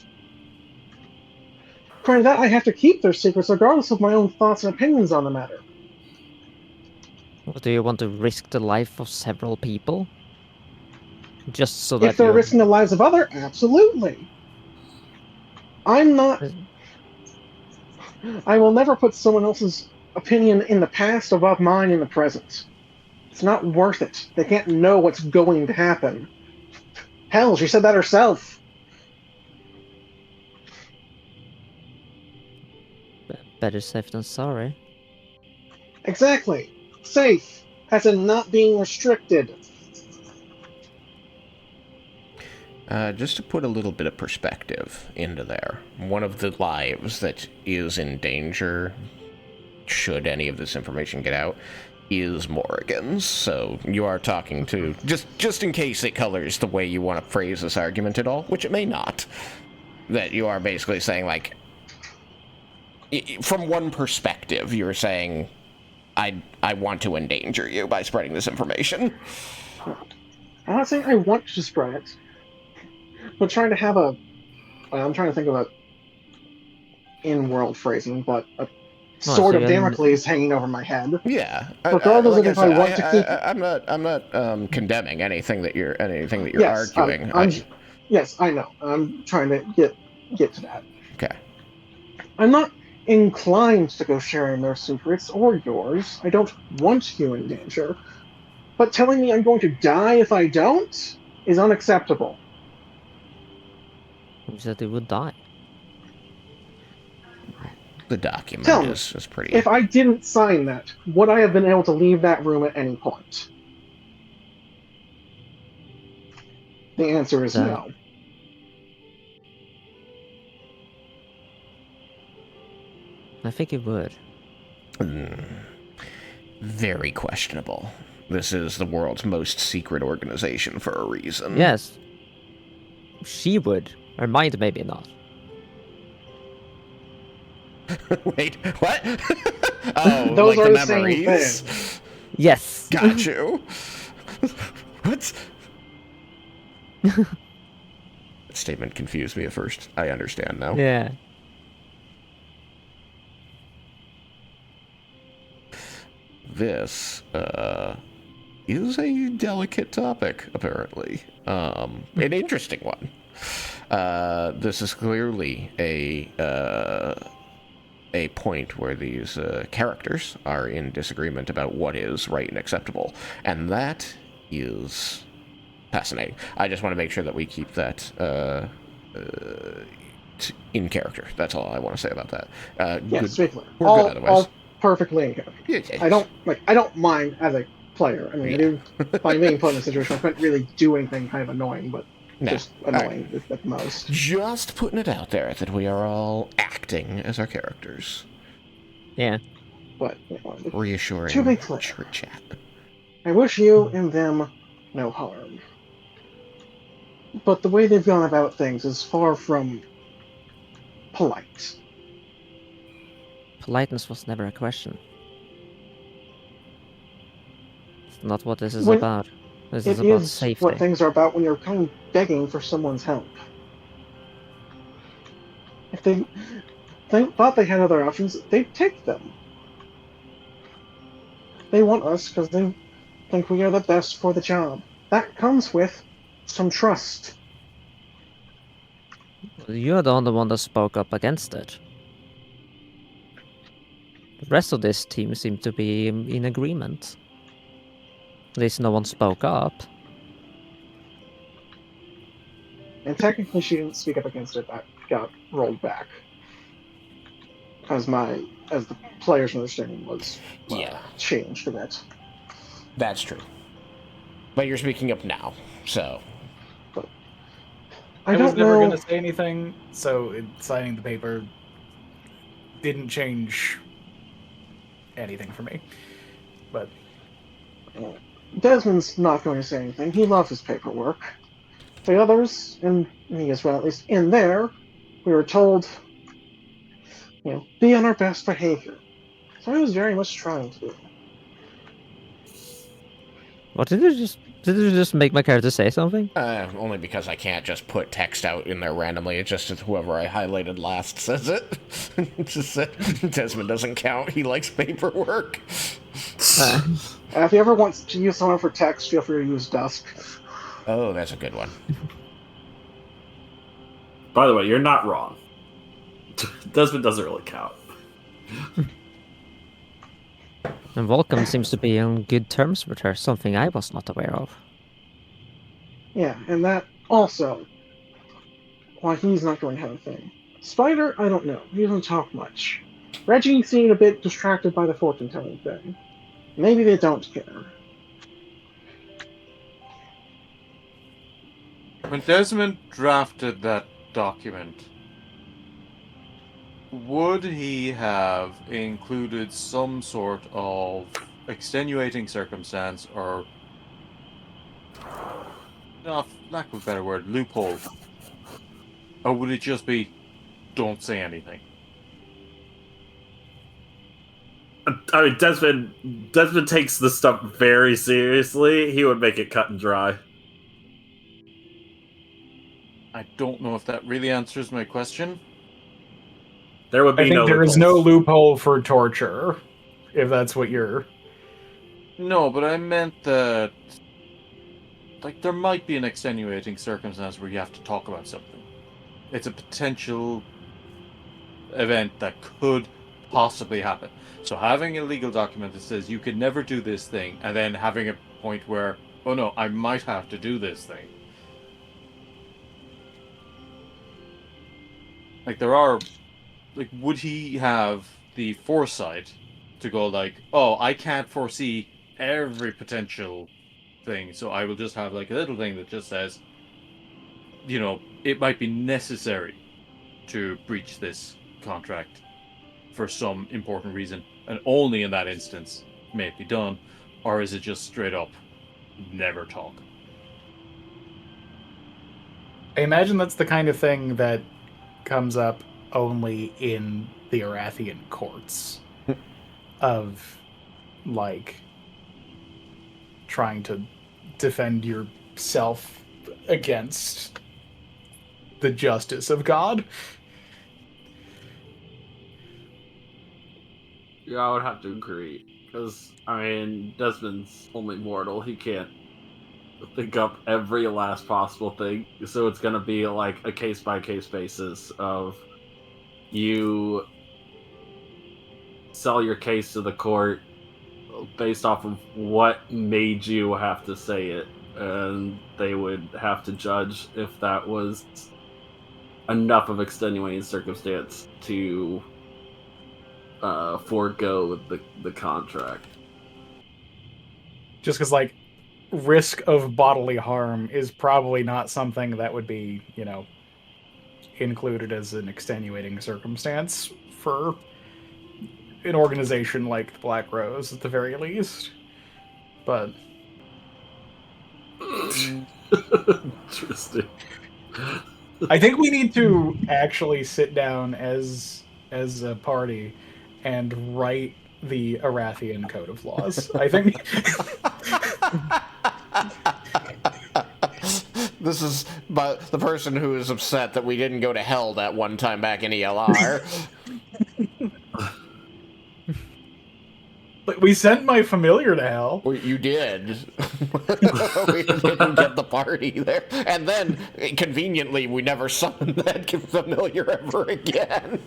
According to that, I have to keep their secrets regardless of my own thoughts and opinions on the matter. Well, do you want to risk the life of several people? Just so that if they're risking the lives of others, absolutely. I'm not... I will never put someone else's opinion in the past above mine in the present. It's not worth it. They can't know what's going to happen. Hell, she said that herself. Better safe than sorry. Exactly. Safe, as in not being restricted. Just to put a little bit of perspective into there, one of the lives that is in danger, should any of this information get out, is Morrigan's. So you are talking to, just in case it colors the way you want to phrase this argument at all, which it may not, that you are basically saying, like, from one perspective, you're saying, I want to endanger you by spreading this information. I'm not saying I want to spread it, but trying to have I'm trying to think of a in-world phrasing, but a sword of Damocles hanging over my head. Yeah, regardless of if I want to keep. I'm not condemning anything that you're yes, arguing. Yes, I know. I'm trying to get to that. Okay. I'm not inclined to go sharing their secrets or yours. I don't want you in danger. But telling me I'm going to die if I don't is unacceptable. Who said they would die? The document is pretty... If I didn't sign that, would I have been able to leave that room at any point? The answer is no. I think it would. Very questionable. This is the world's most secret organization for a reason. Yes. She would. Her mind maybe not. Wait, what? Oh, those like are the the same memories? thing. Yes. Got you. What? That statement confused me at first. I understand now. Yeah. This is a delicate topic, apparently. An interesting one. This is clearly a point where these characters are in disagreement about what is right and acceptable, and that is fascinating. I just want to make sure that we keep that in character. That's all I want to say about that. Yes, good. We're all, good otherwise. all perfectly in character. Yeah. I don't mind as a player. I mean, I do by being put in a situation I couldn't really do anything kind of annoying, but just annoying at the most. Just putting it out there that we are all acting as our characters. Yeah. But reassuring. To be clear, chat. I wish you and them no harm. But the way they've gone about things is far from polite. Politeness was never a question. It's not what this is about. This is about safety. It is what things are about when you're coming begging for someone's help. If they thought they had other options, they'd take them. They want us because they think we are the best for the job. That comes with some trust. You're the only one that spoke up against it. The rest of this team seemed to be in agreement. At least no one spoke up. And technically she didn't speak up against it, that got rolled back. As the player's understanding was changed a bit. That's true. But you're speaking up now, so... I was never going to say anything, so signing the paper didn't change anything for me. But Desmond's not going to say anything. He loves his paperwork. The others, and me as well, at least in there, we were told, be on our best behavior. So I was very much trying to do. What did you just make my character say something? Only because I can't just put text out in there randomly. It's just whoever I highlighted last says it. It's just that Desmond doesn't count. He likes paperwork. If you ever want to use someone for text, feel free to use Dusk. Oh, that's a good one. By the way, you're not wrong. Desmond doesn't really count. And Volcom seems to be on good terms with her, something I was not aware of. Yeah, and that also why he's not going to have a thing. Spider, I don't know. He doesn't talk much. Reggie seemed a bit distracted by the fortune telling thing. Maybe they don't care. When Desmond drafted that document, would he have included some sort of extenuating circumstance or, no, lack of a better word, loophole? Or would it just be, don't say anything? I mean, Desmond takes this stuff very seriously. He would make it cut and dry. I don't know if that really answers my question. There would I be think no there is no loopholes. loophole for torture, if that's what you're. No, but I meant that, like, there might be an extenuating circumstance where you have to talk about something. It's a potential event that could possibly happen. So having a legal document that says you can never do this thing, and then having a point where, oh no, I might have to do this thing. Like, there are, like, would he have the foresight to go like, oh, I can't foresee every potential thing, so I will just have like a little thing that just says, you know, it might be necessary to breach this contract for some important reason, and only in that instance may it be done, or is it just straight up never talk? I imagine that's the kind of thing that comes up only in the Arathian courts of, like, trying to defend yourself against the justice of God. Yeah, I would have to agree. Because, I mean, Desmond's only mortal. He can't think up every last possible thing. So it's going to be like a case-by-case basis of you sell your case to the court based off of what made you have to say it. And they would have to judge if that was enough of extenuating circumstance to forego the contract. Just because, like, risk of bodily harm is probably not something that would be, included as an extenuating circumstance for an organization like the Black Rose, at the very least. But Interesting. I think we need to actually sit down as a party and write the Arathian Code of Laws. I think This is the person who is upset that we didn't go to hell that one time back in ELR. we sent my familiar to hell. Well, you did. We didn't get the party there. And then, conveniently, we never summoned that familiar ever again.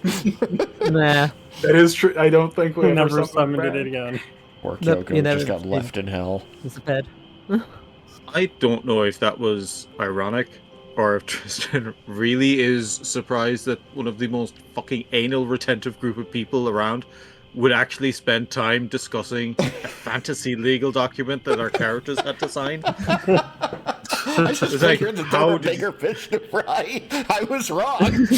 Nah. That is true. I don't think we ever Never summoned summoned it it again. Or Nope, Kyoko you never just got did. left in hell. Disappeared. I don't know if that was ironic, or if Tristan really is surprised that one of the most fucking anal retentive group of people around would actually spend time discussing a fantasy legal document that our characters had to sign. I just It's like, figured that how there were did- bigger fish to fry. I was wrong.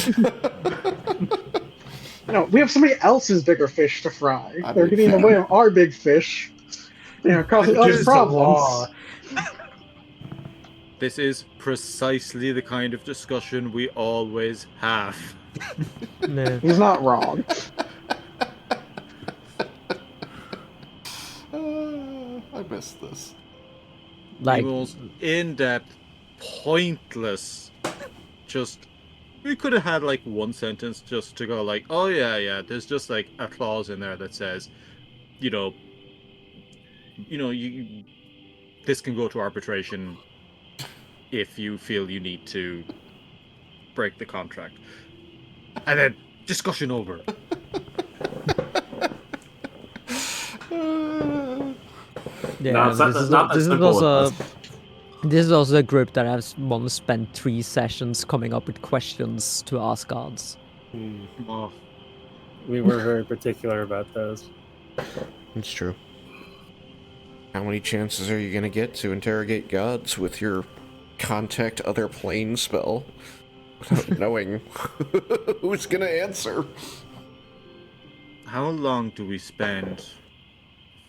No, we have somebody else's bigger fish to fry. I They're mean, getting in the fair. way of our big fish. Causing Which us is the law. problems. This is precisely the kind of discussion we always have. No. He's not wrong. I missed this. Like, The most in-depth, pointless, just... We could have had, like, one sentence just to go, like, oh, yeah, there's just, like, a clause in there that says, you this can go to arbitration if you feel you need to break the contract. And then, discussion over. Yeah, it's not as simple as this. this is also a group that has once spent 3 sessions coming up with questions to ask gods. Oh, We were very particular about those. It's true. How many chances are you going to get to interrogate gods with your contact other plane spell without knowing who's going to answer? how long do we spend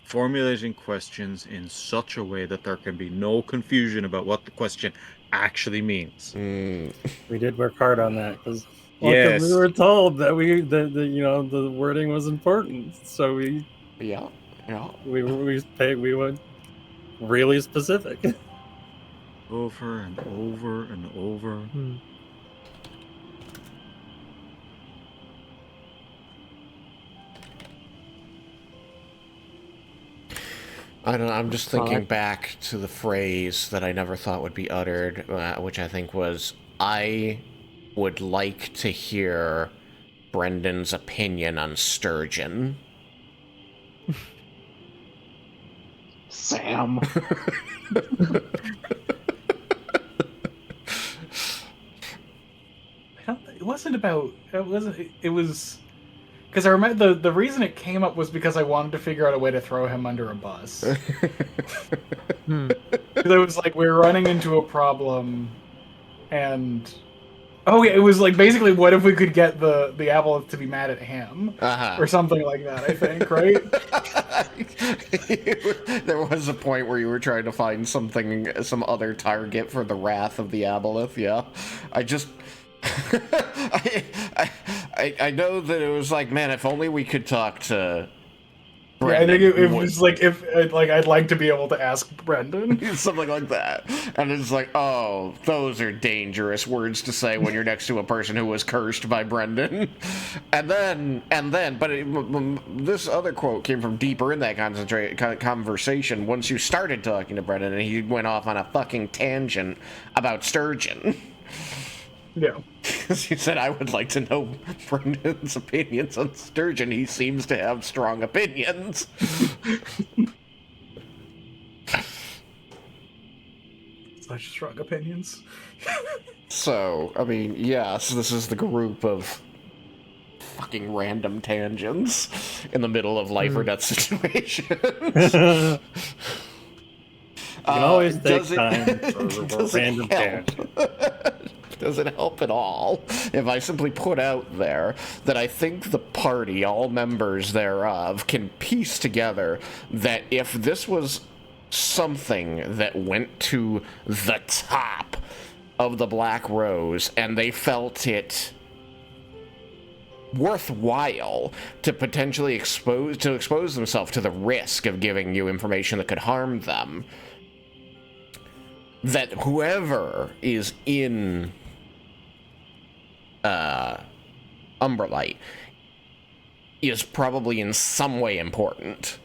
formulating questions in such a way that there can be no confusion about what the question actually means? We did work hard on that because Yes. we were told that the wording was important, so we Yeah. went really specific. Over and over and over. I don't know, I'm just thinking back to the phrase that I never thought would be uttered, which I think was, I would like to hear Brendan's opinion on sturgeon. Sam. It wasn't about. It wasn't. It was because I remember the reason it came up was because I wanted to figure out a way to throw him under a bus. Because it was like we were running into a problem, and it was like basically what if we could get the Aboleth to be mad at him or something like that. I think, right? There was a point where you were trying to find some other target for the wrath of the Aboleth. Yeah, I just. I know that it was like, man, if only we could talk to Brendan. I think it was like I'd like to be able to ask Brendan. Something like that. And it's like, oh, those are dangerous words to say when you're next to a person who was cursed by Brendan. But this other quote came from deeper in that conversation once you started talking to Brendan and he went off on a fucking tangent about sturgeon. Yeah. Because he said, I would like to know Brendan's opinions on sturgeon. He seems to have strong opinions. Such strong opinions. So, I mean, yes, this is the group of fucking random tangents in the middle of life or death situations. You can always take time for random tangents. Does it help at all if I simply put out there that I think the party, all members thereof, can piece together that if this was something that went to the top of the Black Rose and they felt it worthwhile to potentially expose themselves to the risk of giving you information that could harm them, that whoever is in Umberlight is probably in some way important.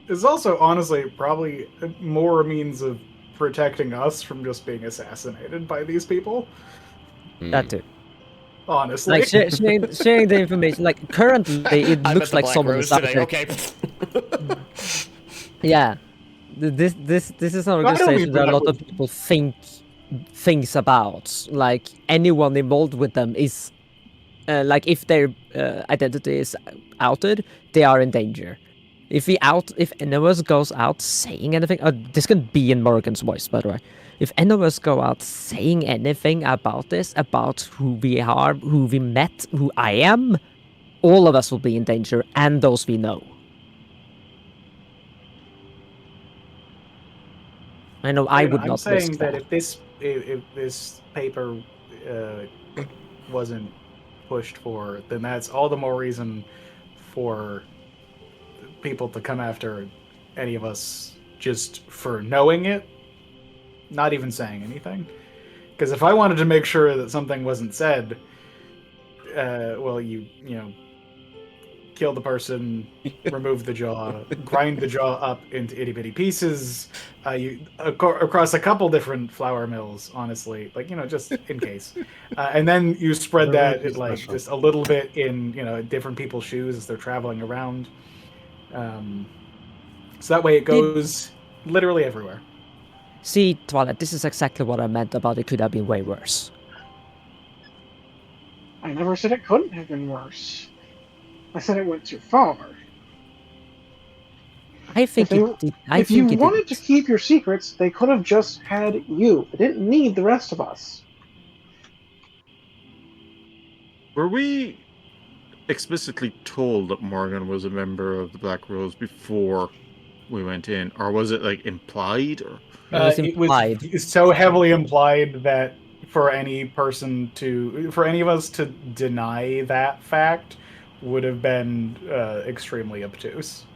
It's also, honestly, probably more a means of protecting us from just being assassinated by these people. That too. Honestly. Like sharing the information. Like currently, it looks like someone is today. Okay. Yeah, this is an organization that a lot of people thinks about. Like anyone involved with them is, like if their identity is outed, they are in danger. If any of us goes out saying anything, this can be in Morgan's voice, by the way. If any of us go out saying anything about this, about who we are, who we met, who I am, all of us will be in danger, and those we know. I know I would not risk that. I'm saying that if this paper wasn't pushed for, then that's all the more reason for people to come after any of us just for knowing it, not even saying anything. Because if I wanted to make sure that something wasn't said, you kill the person, remove the jaw, grind the jaw up into itty bitty pieces, across a couple different flour mills, honestly, just in case, and then you spread that just a little bit in different people's shoes as they're traveling around. So that way it goes literally everywhere. See, Twilight, this is exactly what I meant about it could have been way worse. I never said it couldn't have been worse. I said it went too far. I think If it did. I if you think it wanted to didn't. keep your secrets, they could have just had you. They didn't need the rest of us. Were we explicitly told that Morgan was a member of the Black Rose before we went in, or was it like implied? Or It was It was implied. so heavily implied that for any of us to deny that fact would have been extremely obtuse.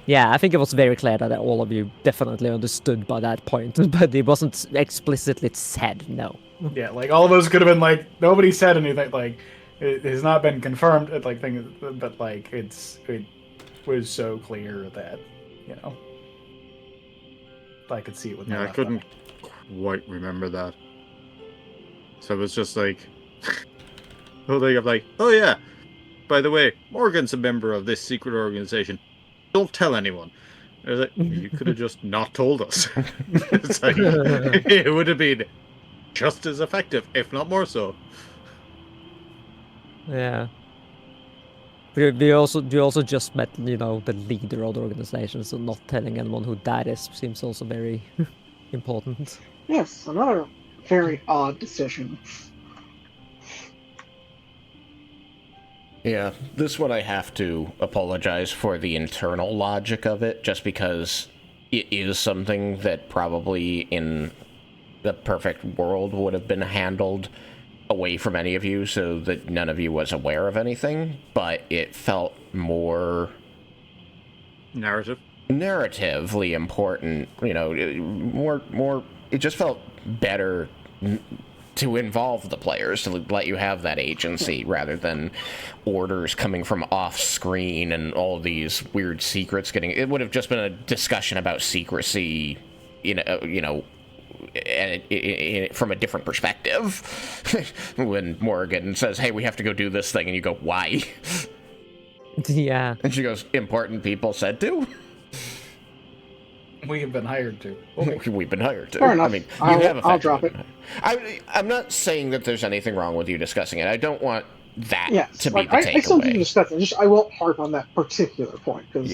Yeah, I think it was very clear that all of you definitely understood by that point, but it wasn't explicitly said, no. Yeah, like all of us could have been like, nobody said anything. Like, it has not been confirmed. Like, but like it was so clear that I could see it with my yeah, I left couldn't eye. quite remember that. So it was just like the whole thing of like, oh yeah, by the way, Morgan's a member of this secret organization. Don't tell anyone. I was like, you could have just not told us. It's like it would have been just as effective, if not more so. Yeah. We also just met, the leader of the organization, so not telling anyone who that is seems also very important. Yes, another very odd decision. Yeah, this one I have to apologize for the internal logic of it, just because it is something that probably in the perfect world would have been handled away from any of you so that none of you was aware of anything, but it felt more narratively important, it just felt better to involve the players, to let you have that agency rather than orders coming from off screen and all these weird secrets it would have just been a discussion about secrecy, from a different perspective. When Morgan says, hey, we have to go do this thing, and you go, why? Yeah. And she goes, important people said to? We have been hired to. Okay. We've been hired to. Fair enough. I mean, I'll drop it. I'm not saying that there's anything wrong with you discussing it. I don't want that Yes, to be like, the I still need to takeaway. discuss it. I won't harp on that particular point because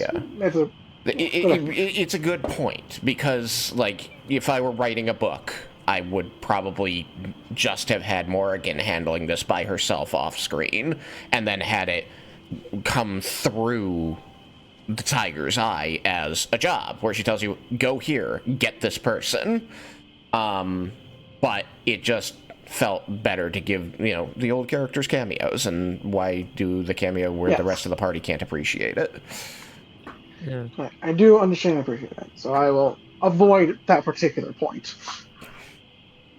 It's a good point, because, like, if I were writing a book, I would probably just have had Morrigan handling this by herself off screen, and then had it come through the tiger's eye as a job, where she tells you, go here, get this person. But it just felt better to give, the old characters cameos, and why do the cameo where the rest of the party can't appreciate it? Yeah. I do understand and appreciate that, so I will avoid that particular point.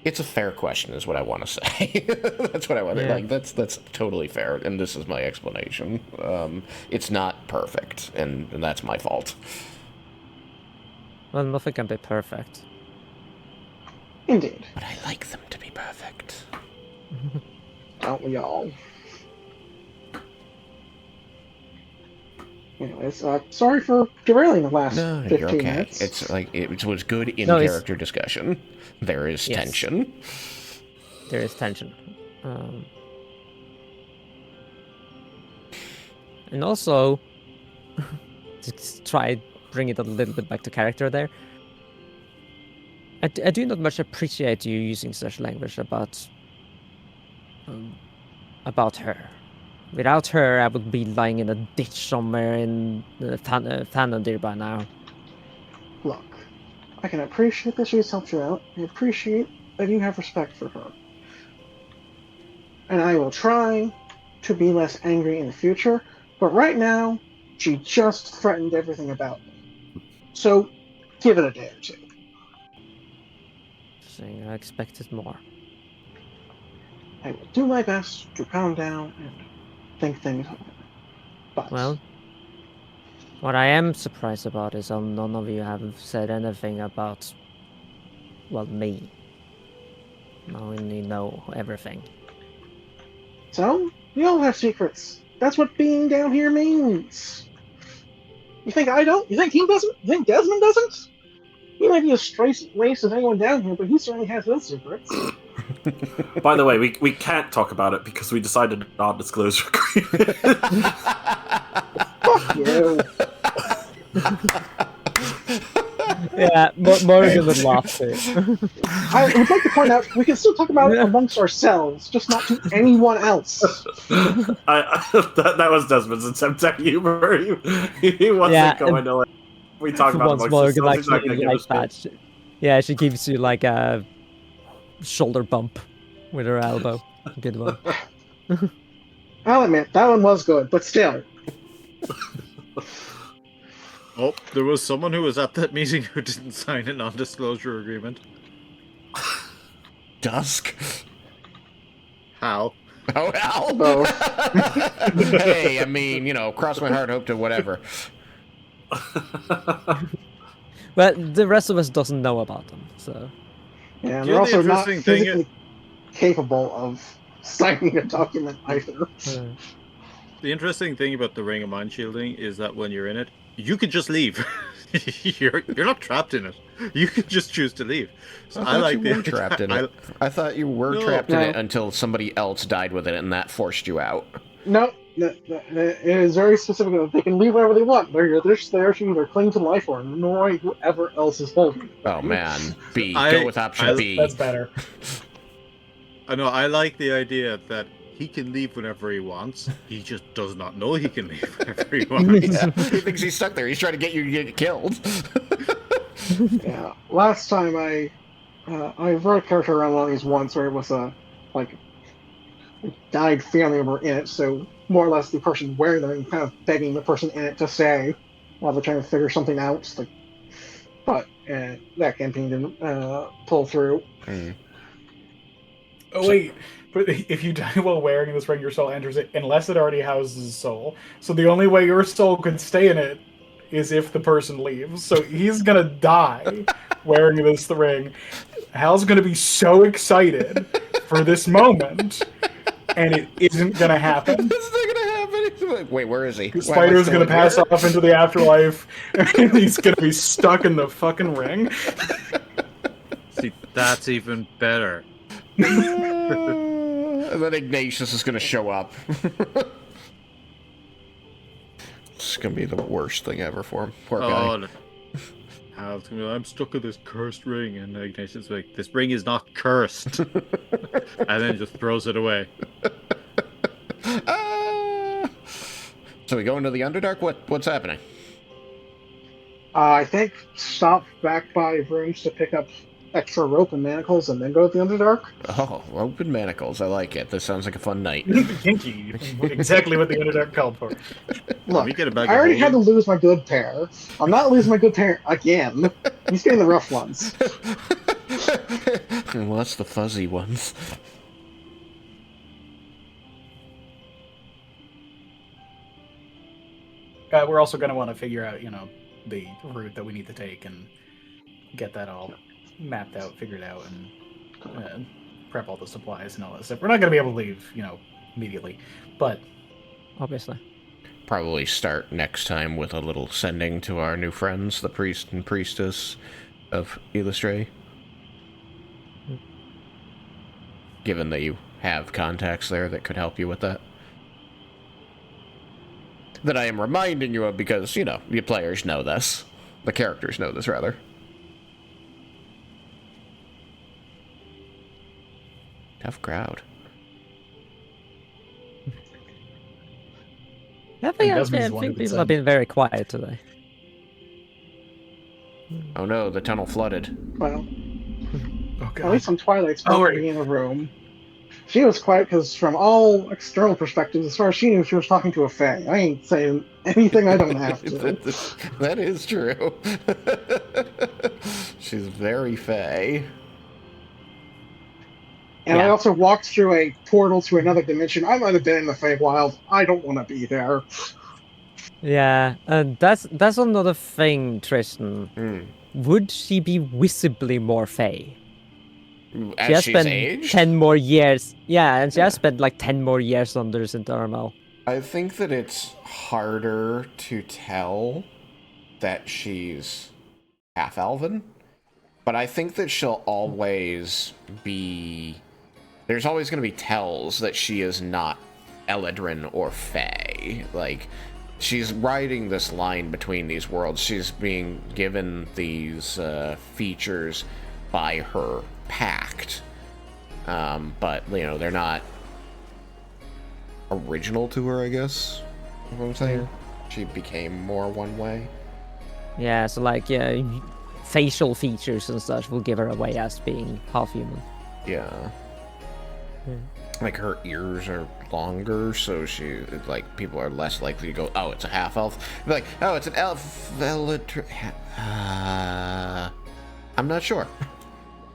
It's a fair question, is what I want to say. That's what I want to like. That's totally fair, and this is my explanation. It's not perfect, and that's my fault. Well, nothing can be perfect. Indeed. But I like them to be perfect. Don't we all? Anyways, sorry for derailing the last 15 you're okay. minutes. It's like it was good in-character discussion. There is tension. There is tension. And also, to try bring it a little bit back to character there, I do not much appreciate you using such language about her. Without her, I would be lying in a ditch somewhere in Thanadir by now. Look, I can appreciate that she's helped you out. I appreciate that you have respect for her. And I will try to be less angry in the future, but right now, she just threatened everything about me. So, give it a day or two. Saying I expected more. I will do my best to calm down and think things over. But well, what I am surprised about is none of you have said anything about, me. Now we know everything. So, we all have secrets. That's what being down here means. You think I don't? You think he doesn't? You think Desmond doesn't? He might be as straight laced as anyone down here, but he certainly has his secrets. By the way, we can't talk about it because we decided a non-disclosure agreement. Fuck you. Yeah, Morgan would laugh too. I would like to point out we can still talk about it amongst ourselves, just not to anyone else. That was Desmond's attempt at humor. He wasn't going to we talk about once it Morgan amongst ourselves. actually like that. Yeah, she gives you like a shoulder bump with her elbow. Good one. I'll admit that one was good, but still. Oh, there was someone who was at that meeting who didn't sign a non-disclosure agreement. Dusk? How? Oh, Hal? Both. Hey, I mean, you know, cross my heart, hope to whatever. But the rest of us doesn't know about them, so. Yeah, and You they're know the also not interesting thing physically capable of signing a document either. The interesting thing about the Ring of Mind Shielding is that when you're in it, you could just leave. you're not trapped in it. You can just choose to leave. So I like you were trapped in it. I thought you were trapped in it until somebody else died with it, and that forced you out. No, it is very specific that they can leave whenever they want. They're just there to either cling to life or annoy whoever else is holding them. Oh man, B. Go with option B. That's better. I know. I like the idea that he can leave whenever he wants. He just does not know he can leave whenever he wants. Yeah, he thinks he's stuck there. He's trying to get you to get killed. Yeah. Last time I wrote a character around one of these once where it was a died family member in it, so more or less the person wearing them kind of begging the person in it to stay while they're trying to figure something out. But that campaign didn't pull through. Oh wait, but if you die while wearing this ring, your soul enters it unless it already houses a soul. So the only way your soul could stay in it is if the person leaves. So he's gonna die wearing this ring. Hal's gonna be so excited for this moment, and it isn't gonna happen. It's not gonna happen. He's like, wait, where is he? Spider's gonna pass off into the afterlife, and he's gonna be stuck in the fucking ring. See, that's even better. And then Ignatius is gonna show up. It's gonna be the worst thing ever for him. Poor guy. No. Hal's gonna be like, I'm stuck with this cursed ring, and Ignatius is like, this ring is not cursed. And then just throws it away. So we go into the Underdark? What's happening? I think stop back by rooms to pick up extra rope and manacles and then go to the Underdark. Oh, rope and manacles. I like it. This sounds like a fun night. Kinky. Exactly what the Underdark called for. Look, We get a bag I of already had to holding. lose my good pair. I'm not losing my good pair again. He's getting the rough ones. Well, that's the fuzzy ones. We're also going to want to figure out, the route that we need to take and get that all mapped out, figured out, and prep all the supplies and all that stuff. We're not going to be able to leave, immediately, but Obviously. Probably start next time with a little sending to our new friends, the priest and priestess of Illustray. Given that you have contacts there that could help you with that. That I am reminding you of because, you players know this. The characters know this, rather. Tough crowd. I think Desmond's the one who people could have been very quiet today. Oh no, the tunnel flooded. Well, oh at least on Twilight's Oh, right. being in the room. She was quiet because, from all external perspectives, as far as she knew, she was talking to a fae. I ain't saying anything I don't have to. That is true. She's very fey. And Yeah. I also walked through a portal to another dimension. I might have been in the Feywild. I don't want to be there. Yeah, and that's another thing, Tristan. Mm. Would she be visibly more fey? She As has she's spent aged? 10 more years. Yeah, and she has spent like 10 more years under Sintarmo. I think that it's harder to tell that she's half elven, but I think that she'll always be. There's always going to be tells that she is not Eladrin or Fae. Like, she's riding this line between these worlds. She's being given these features by her pact, but they're not original to her, I guess. You know what I'm saying? She became more one way. Yeah, so like facial features and such will give her away as being half human. Yeah. Yeah. Like her ears are longer, so people are less likely to go, oh, it's a half elf. Be like, oh, it's an elf. I'm not sure.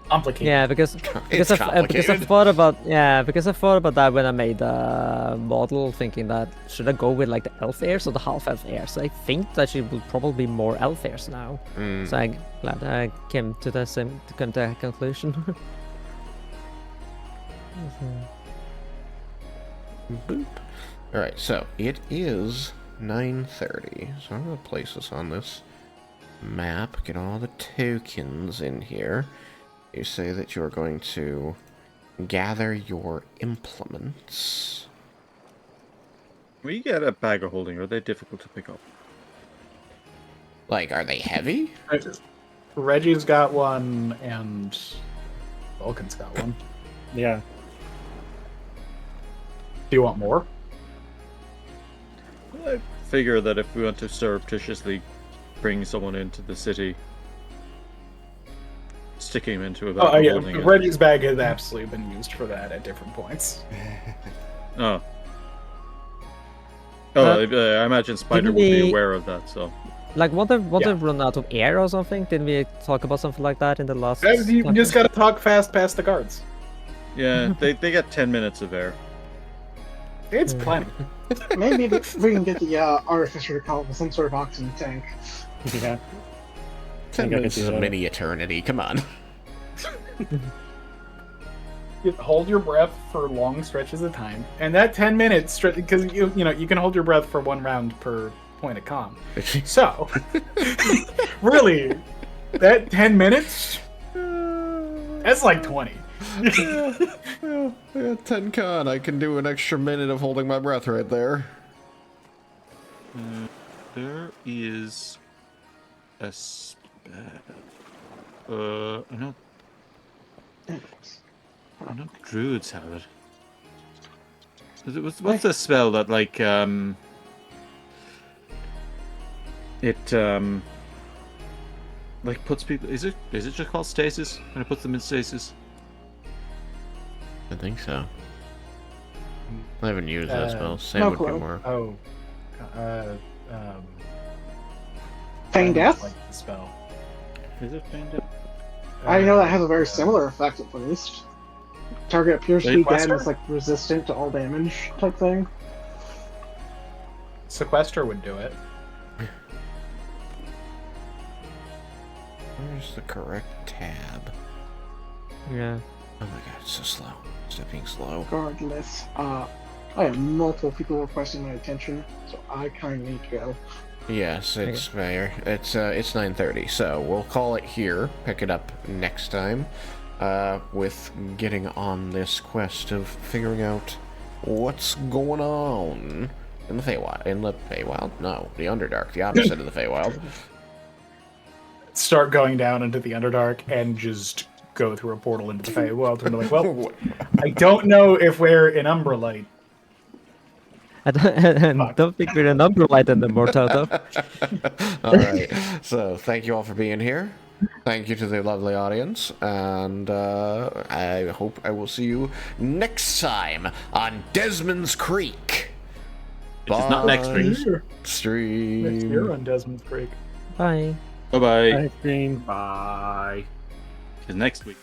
Complicated. Yeah, because I thought about that when I made the model, thinking that should I go with like the elf heirs or the half elf heirs? I think that she will probably be more elf heirs now. So I'm glad I came to that conclusion. Boop. All right, so it is 9:30. So I'm gonna place this on this map. Get all the tokens in here. You say that you're going to gather your implements. When you get a bag of holding, are they difficult to pick up? Like, are they heavy? Reggie's got one, and Vulcan's got one. Yeah. Do you want more? I figure that if we want to surreptitiously bring someone into the city, sticking him into a bag Oh, yeah. holding Reggie's bag has absolutely been used for that at different points. Oh. I imagine Spider would be aware of that, so. Like, what they've run out of air or something? Didn't we talk about something like that in the last? You just gotta talk fast past the guards. Yeah, they get 10 minutes of air. It's plenty. Maybe we can get the artificer to come up with some sort of oxygen tank. Yeah. 10 I could minutes do is a that. mini eternity. Come on. You hold your breath for long stretches of time, and that 10 minutes, because you can hold your breath for 1 round per point of con. So, really, that 10 minutes, that's like 20. I got 10 con. I can do an extra minute of holding my breath right there. There is a spell. I know druids have it. What's the spell that like puts people? Is it just called stasis? And it puts them in stasis. I think so. I haven't used that spell. Sam no would be clue. more. Oh. Feign death? Like the spell. Is it Feign Death? I know that has a very similar effect at least. Target appears to be dead and Sequester? is like resistant to all damage type thing. Sequester would do it. Where's the correct tab? Yeah. Oh my god, it's so slow. Stop being slow. Regardless, I have multiple people requesting my attention, so I kind of need to go. Yes, it's fair. It's 9:30, so we'll call it here. Pick it up next time, with getting on this quest of figuring out what's going on in the Feywild. In the Feywild? No, the Underdark, the opposite of the Feywild. Start going down into the Underdark and just go through a portal into the Feywild. And be like, well, I don't know if we're in Umbralite. I don't think we're an Umbralite anymore, Toto. All right. So thank you all for being here. Thank you to the lovely audience, and I hope I will see you next time on Desmond's Creek. It's not next week. Stream. Next year on Desmond's Creek. Bye. Bye bye. Ice cream. Bye. Next week.